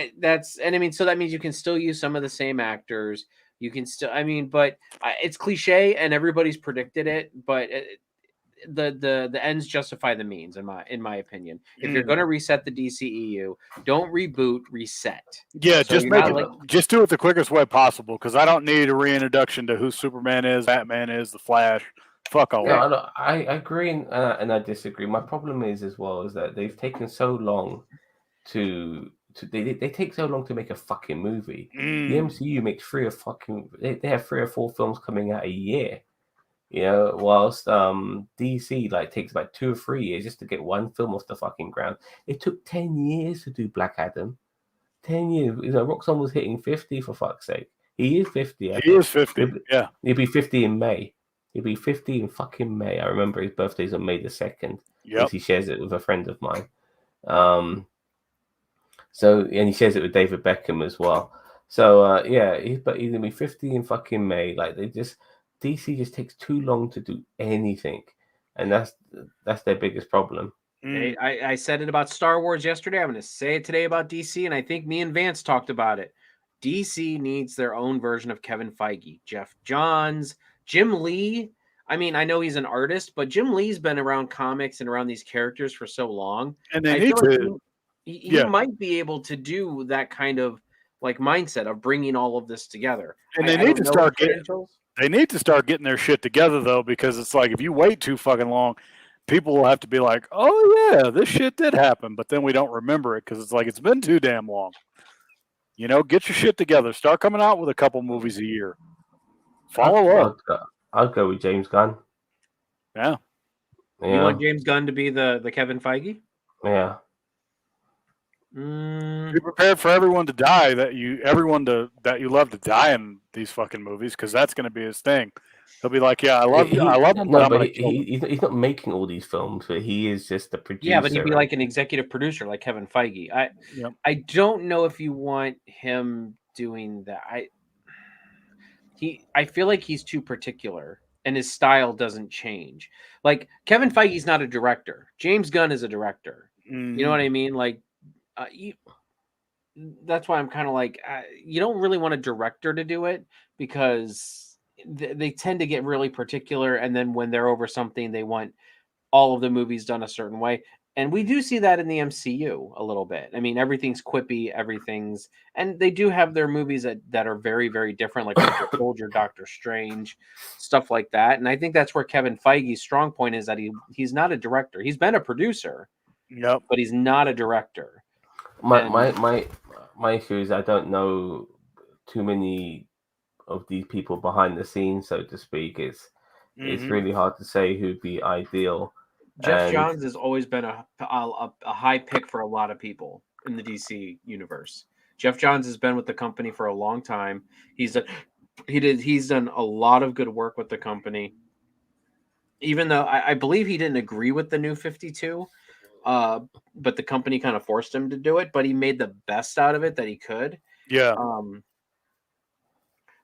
you can still use some of the same actors. You can still, but it's cliche and everybody's predicted it, but the ends justify the means in my opinion. If you're going to reset the DCEU, don't reboot, reset. Yeah, just do it the quickest way possible, because I don't need a reintroduction to who Superman is, Batman is, the Flash. Fuck all that. I agree and I disagree. My problem is that they've taken so long they take so long to make a fucking movie. The MCU makes they have 3 or 4 films coming out a year. Whilst DC takes about 2 or 3 years just to get one film off the fucking ground. It took 10 years to do Black Adam. 10 years. Rock's almost hitting 50 for fuck's sake. He is 50. He is 50. Yeah. He'll be 50 in May. He'll be 50 in fucking May. I remember his birthday's on May the 2nd. Because he shares it with a friend of mine. And he shares it with David Beckham as well. So he's gonna be 50 in fucking May. DC just takes too long to do anything, and that's their biggest problem. I said it about Star Wars yesterday. I'm going to say it today about DC, and I think me and Vance talked about it. DC needs their own version of Kevin Feige, Jeff Johns, Jim Lee. I know he's an artist, but Jim Lee's been around comics and around these characters for so long, and he might be able to do that kind of mindset of bringing all of this together. And they need to start getting their shit together, though, because it's if you wait too fucking long, people will have to be like, "Oh yeah, this shit did happen," but then we don't remember it because it's been too damn long. Get your shit together. Start coming out with a couple movies a year. Follow up. I'll go with James Gunn. Yeah. You want James Gunn to be the Kevin Feige? Yeah. Be prepared for everyone to die that you love to die in these fucking movies, because that's going to be his thing. He'll be like, yeah, I love you, but I'm going to kill you. He's not making all these films, but he is just the producer. Yeah, but he'd be like an executive producer, like Kevin Feige. I don't know if you want him doing that. I feel like he's too particular, and his style doesn't change. Like Kevin Feige's not a director. James Gunn is a director. You know what I mean? Like, that's why I'm kind of like, you don't really want a director to do it, because they tend to get really particular, and then when they're over something, they want all of the movies done a certain way. And we do see that in the MCU a little bit. I mean, everything's quippy, and they do have their movies that are very, very different, like Winter Soldier, Doctor Strange, stuff like that. And I think that's where Kevin Feige's strong point is, that he's not a director. He's been a producer, but he's not a director. My issue is I don't know too many of these people behind the scenes, so to speak. It's really hard to say who'd be ideal. Jeff Johns has always been a high pick for a lot of people in the DC universe. Jeff Johns has been with the company for a long time. He's done a lot of good work with the company. Even though I believe he didn't agree with the New 52, but the company kind of forced him to do it. But he made the best out of it that he could. Yeah.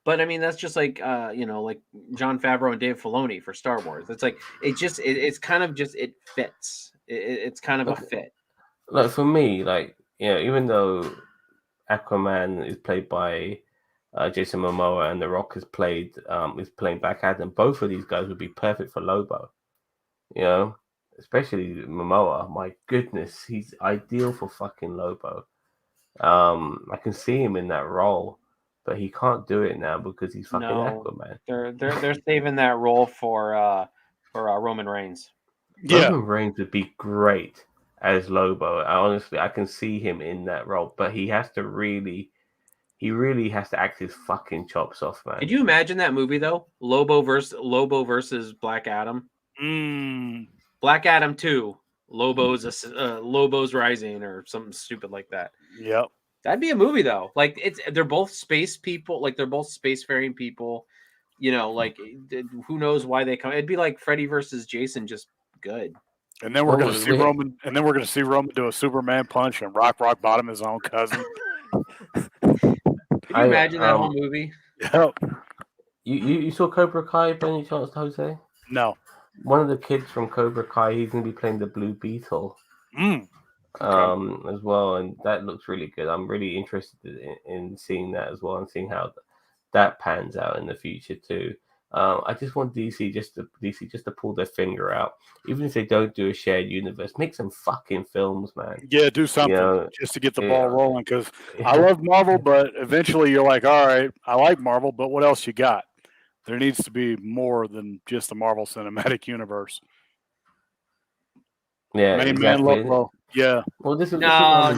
But I mean, that's just like like Jon Favreau and Dave Filoni for Star Wars. It's like it's kind of just it fits. It's kind of a fit. Like for me, like even though Aquaman is played by Jason Momoa and The Rock is playing Black Adam, both of these guys would be perfect for Lobo. Especially Momoa. My goodness, he's ideal for fucking Lobo. I can see him in that role. But he can't do it now because he's fucking Aquaman. They're saving that role for Roman Reigns. Yeah. Roman Reigns would be great as Lobo. Honestly, I can see him in that role, but he really has to act his fucking chops off, man. Could you imagine that movie though? Lobo versus Black Adam. Black Adam 2. Lobo's Rising or something stupid like that. Yep. That'd be a movie though. Like they're both space people. Like they're both spacefaring people. Like who knows why they come? It'd be like Freddy versus Jason, just good. And then we're gonna see Roman. And then we're gonna see Roman do a Superman punch and rock bottom his own cousin. Can you imagine that whole movie? Yep. You saw Cobra Kai by any chance, Jose? No. One of the kids from Cobra Kai, he's gonna be playing the Blue Beetle. As well, and that looks really good. I'm really interested in seeing that as well, and seeing how that pans out in the future too. I just want DC just to pull their finger out, even if they don't do a shared universe. Make some fucking films, man. Yeah, do something just to get the ball rolling. Because I love Marvel, but eventually you're like, all right, I like Marvel, but what else you got? There needs to be more than just the Marvel Cinematic Universe. Yeah, exactly. Man Lobo. Yeah. Well, this is Star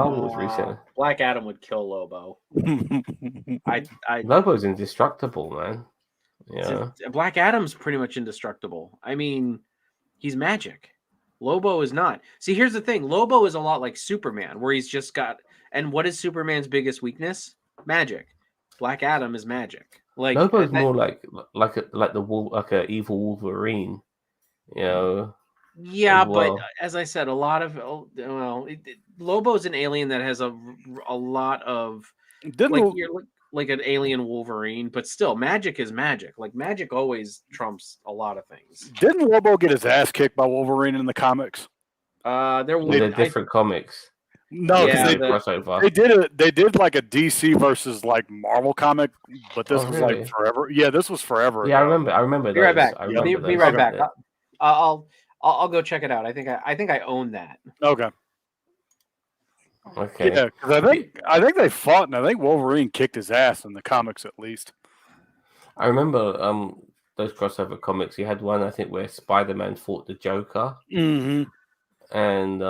Wars recently. Black Adam would kill Lobo. Lobo's indestructible, man. Yeah. Black Adam's pretty much indestructible. I mean, he's magic. Lobo is not. See, here's the thing. Lobo is a lot like Superman, where he's just got. And what is Superman's biggest weakness? Magic. Black Adam is magic. Like Lobo's more like a evil Wolverine. Yeah, but as I said, a lot of Lobo's an alien that has a lot of like an alien Wolverine, but still, magic is magic. Like magic always trumps a lot of things. Didn't Lobo get his ass kicked by Wolverine in the comics? They're different comics. No, they did like a DC versus like Marvel comic, but this was like forever. Yeah, this was forever. Yeah, I remember. Be right back. Be right back. I'll go check it out. I think I own that. Okay. Okay. Yeah, because I think they fought, and I think Wolverine kicked his ass in the comics at least. I remember those crossover comics. You had one, I think, where Spider-Man fought the Joker. Mm-hmm. And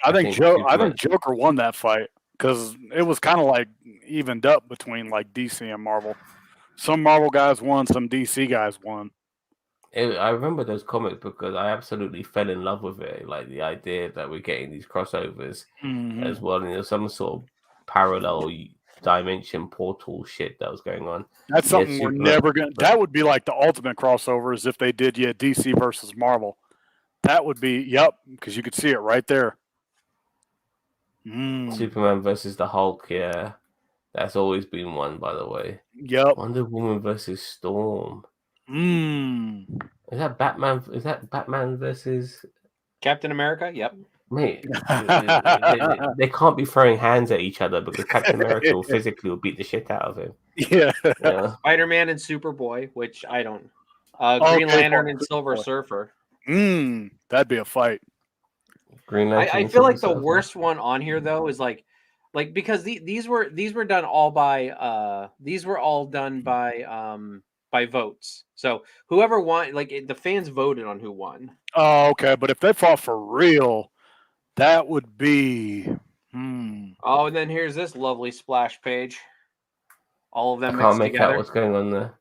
I think Joker won that fight because it was kind of like evened up between like DC and Marvel. Some Marvel guys won, some DC guys won. I remember those comics because I absolutely fell in love with it. Like the idea that we're getting these crossovers as well, and there's some sort of parallel dimension portal shit that was going on. That's something we're never gonna. That would be like the ultimate crossover, is if they did DC versus Marvel. That would be because you could see it right there. Superman versus the Hulk, yeah, that's always been one, by the way. Yep. Wonder Woman versus Storm. Is that Batman? Is that Batman versus Captain America? Yep. Mate, they can't be throwing hands at each other because Captain America will physically beat the shit out of him. Yeah. Spider-Man and Superboy, which I don't. Green Lantern and Silver Surfer. That'd be a fight. Green Lantern. I feel like the worst one on here though is like because these were done all by by votes. So whoever won, like the fans voted on who won. Oh, okay. But if they fought for real, that would be. Oh, and then here's this lovely splash page. All of them. I can't make out what's going on there.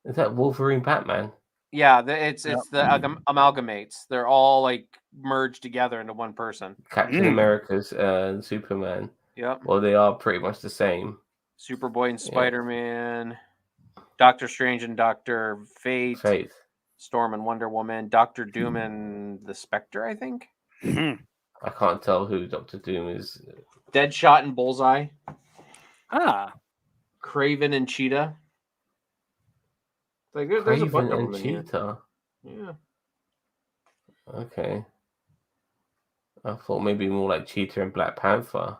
Is that Wolverine Batman? Yeah, it's the amalgamates. They're all like merged together into one person. Captain America's and Superman. Yep. Well, they are pretty much the same. Superboy and Spider-Man. Doctor Strange and Dr. Fate. Storm and Wonder Woman. Doctor Doom and the Spectre, I think. I can't tell who Doctor Doom is. Deadshot and Bullseye. Craven and Cheetah. Like there's a bunch of them in Cheetah. Here. Yeah. Okay. I thought maybe more like Cheetah and Black Panther.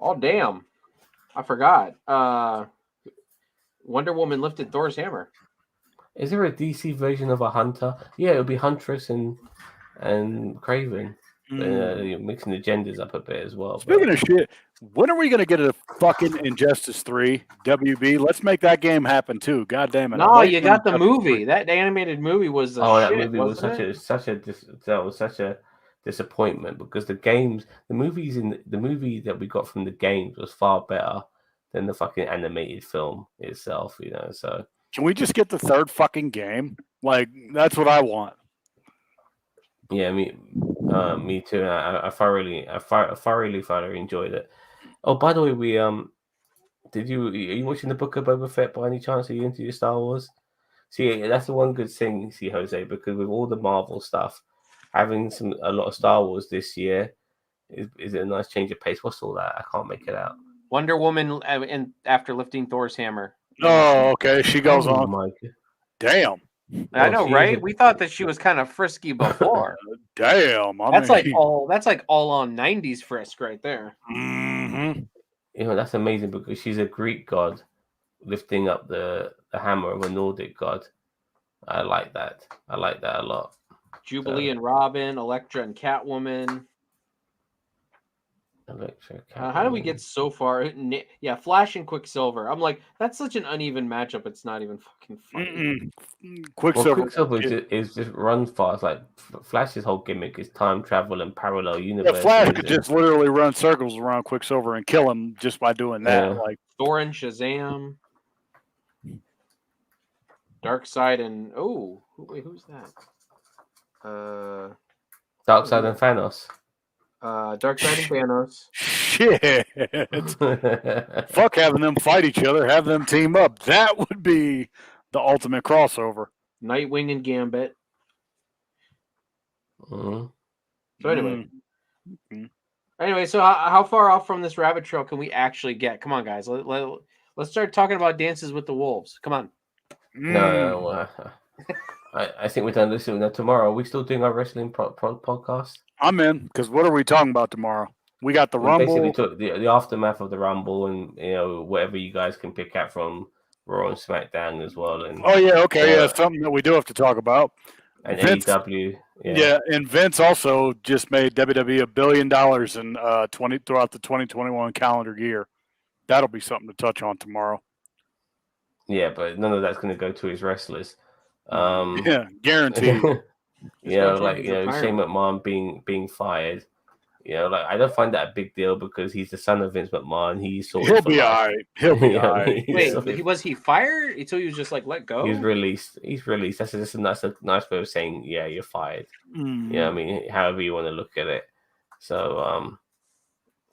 Oh damn! I forgot. Wonder Woman lifted Thor's hammer. Is there a DC version of a Hunter? Yeah, it would be Huntress and Craven. You're mixing the genders up a bit as well. Speaking of shit, when are we going to get a fucking Injustice 3 WB? Let's make that game happen too. God damn it! No, you got the movie. That animated movie was that movie was such a disappointment because the movie that we got from the games was far better than the fucking animated film itself. So can we just get the third fucking game? Like that's what I want. Yeah, me too. I thoroughly enjoyed it. Oh, by the way, are you watching the Book of Boba Fett by any chance? Are you into your Star Wars? See, that's the one good thing, Jose, because with all the Marvel stuff, having a lot of Star Wars this year is a nice change of pace. What's all that? I can't make it out. Wonder Woman after lifting Thor's hammer. Oh, okay. She goes on. My God. Damn. I know, right? We thought that she was kind of frisky before. Damn, that's like all on 90s frisk right there. That's amazing because she's a Greek god lifting up the hammer of a Nordic god. I like that. I like that a lot. Jubilee and Robin, Elektra and Catwoman. How do we get so far? Yeah, Flash and Quicksilver. I'm like, that's such an uneven matchup. It's not even fucking funny. Quicksilver is just runs fast. Like Flash's whole gimmick is time travel and parallel universe. Yeah, Flash could just literally run circles around Quicksilver and kill him just by doing that. Yeah. Like Thor and Shazam, Darkseid and who's that? Darkseid and Thanos. Darkseid and Thanos. Shit. Fuck having them fight each other. Have them team up. That would be the ultimate crossover. Nightwing and Gambit. Mm-hmm. So anyway, so how far off from this rabbit trail can we actually get? Come on, guys. Let's start talking about Dances with the Wolves. Come on. No. I think we're done listening to tomorrow. Are we still doing our wrestling podcast? I'm in, because what are we talking about tomorrow? We got the Rumble. Basically took the aftermath of the Rumble and, whatever you guys can pick out from Raw and SmackDown as well. And something that we do have to talk about. And Vince, AEW. Yeah, and Vince also just made WWE $1 billion in throughout the 2021 calendar year. That'll be something to touch on tomorrow. Yeah, but none of that's going to go to his wrestlers. Yeah, guaranteed. Shane McMahon being fired. You know, like I don't find that a big deal because he's the son of Vince McMahon. He's sorted He'll for be life. all right. He'll be You know all what I right. mean? Wait, Sorted. was he fired? So he was just like let go? He's released. He's released. That's just a nice way of saying, yeah, you're fired. Mm. Yeah, I mean, however you want to look at it. So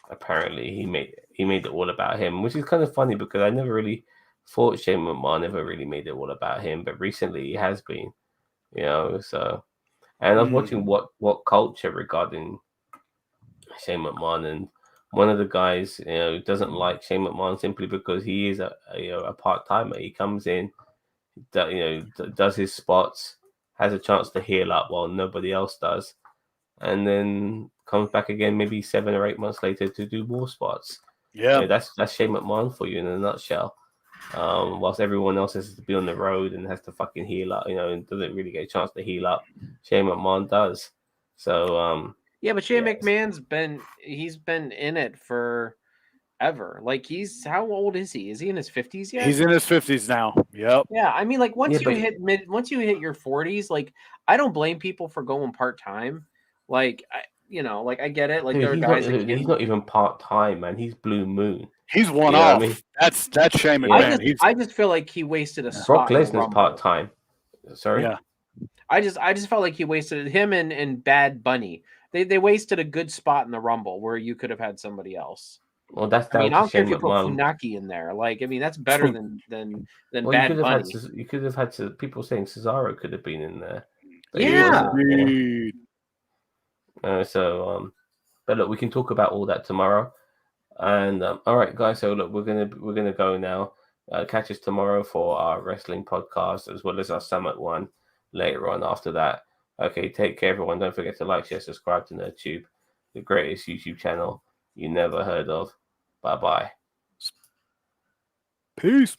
apparently he made it all about him, which is kind of funny because I never really thought Shane McMahon never really made it all about him, but recently he has been. You know, so and I was watching what culture regarding Shane McMahon, and one of the guys, you know, doesn't like Shane McMahon simply because he is a part timer. He comes in, does his spots, has a chance to heal up while nobody else does, and then comes back again maybe 7 or 8 months later to do more spots. Yeah, that's Shane McMahon for you in a nutshell. Whilst everyone else has to be on the road and has to fucking heal up, and doesn't really get a chance to heal up, Shane McMahon does. So yeah, but Shane McMahon's been in it for ever. Like how old is he? Is he in his 50s yet? he's in his 50s now. Yep. Yeah, I mean, like once you hit your 40s, like I don't blame people for going part time. Like I get it. Like there are guys he's not even part time, man. He's Blue Moon. He's one off. I mean? That's Shane McMahon. I just feel like he wasted a Brock spot. Lesnar's part time. Sorry. Yeah. I just felt like he wasted him and Bad Bunny. They wasted a good spot in the Rumble where you could have had somebody else. Well, that's down I don't care Shane if you McMahon. put Funaki in there. Like, I mean, that's better than well, Bad Bunny. You could have had people saying Cesaro could have been in there. Yeah. But look, we can talk about all that tomorrow. And all right, guys. So look, we're gonna go now. Catch us tomorrow for our wrestling podcast as well as our Summit one later on after that. Okay, take care, everyone. Don't forget to like, share, subscribe to NerdTube, the greatest YouTube channel you never heard of. Bye-bye. Peace.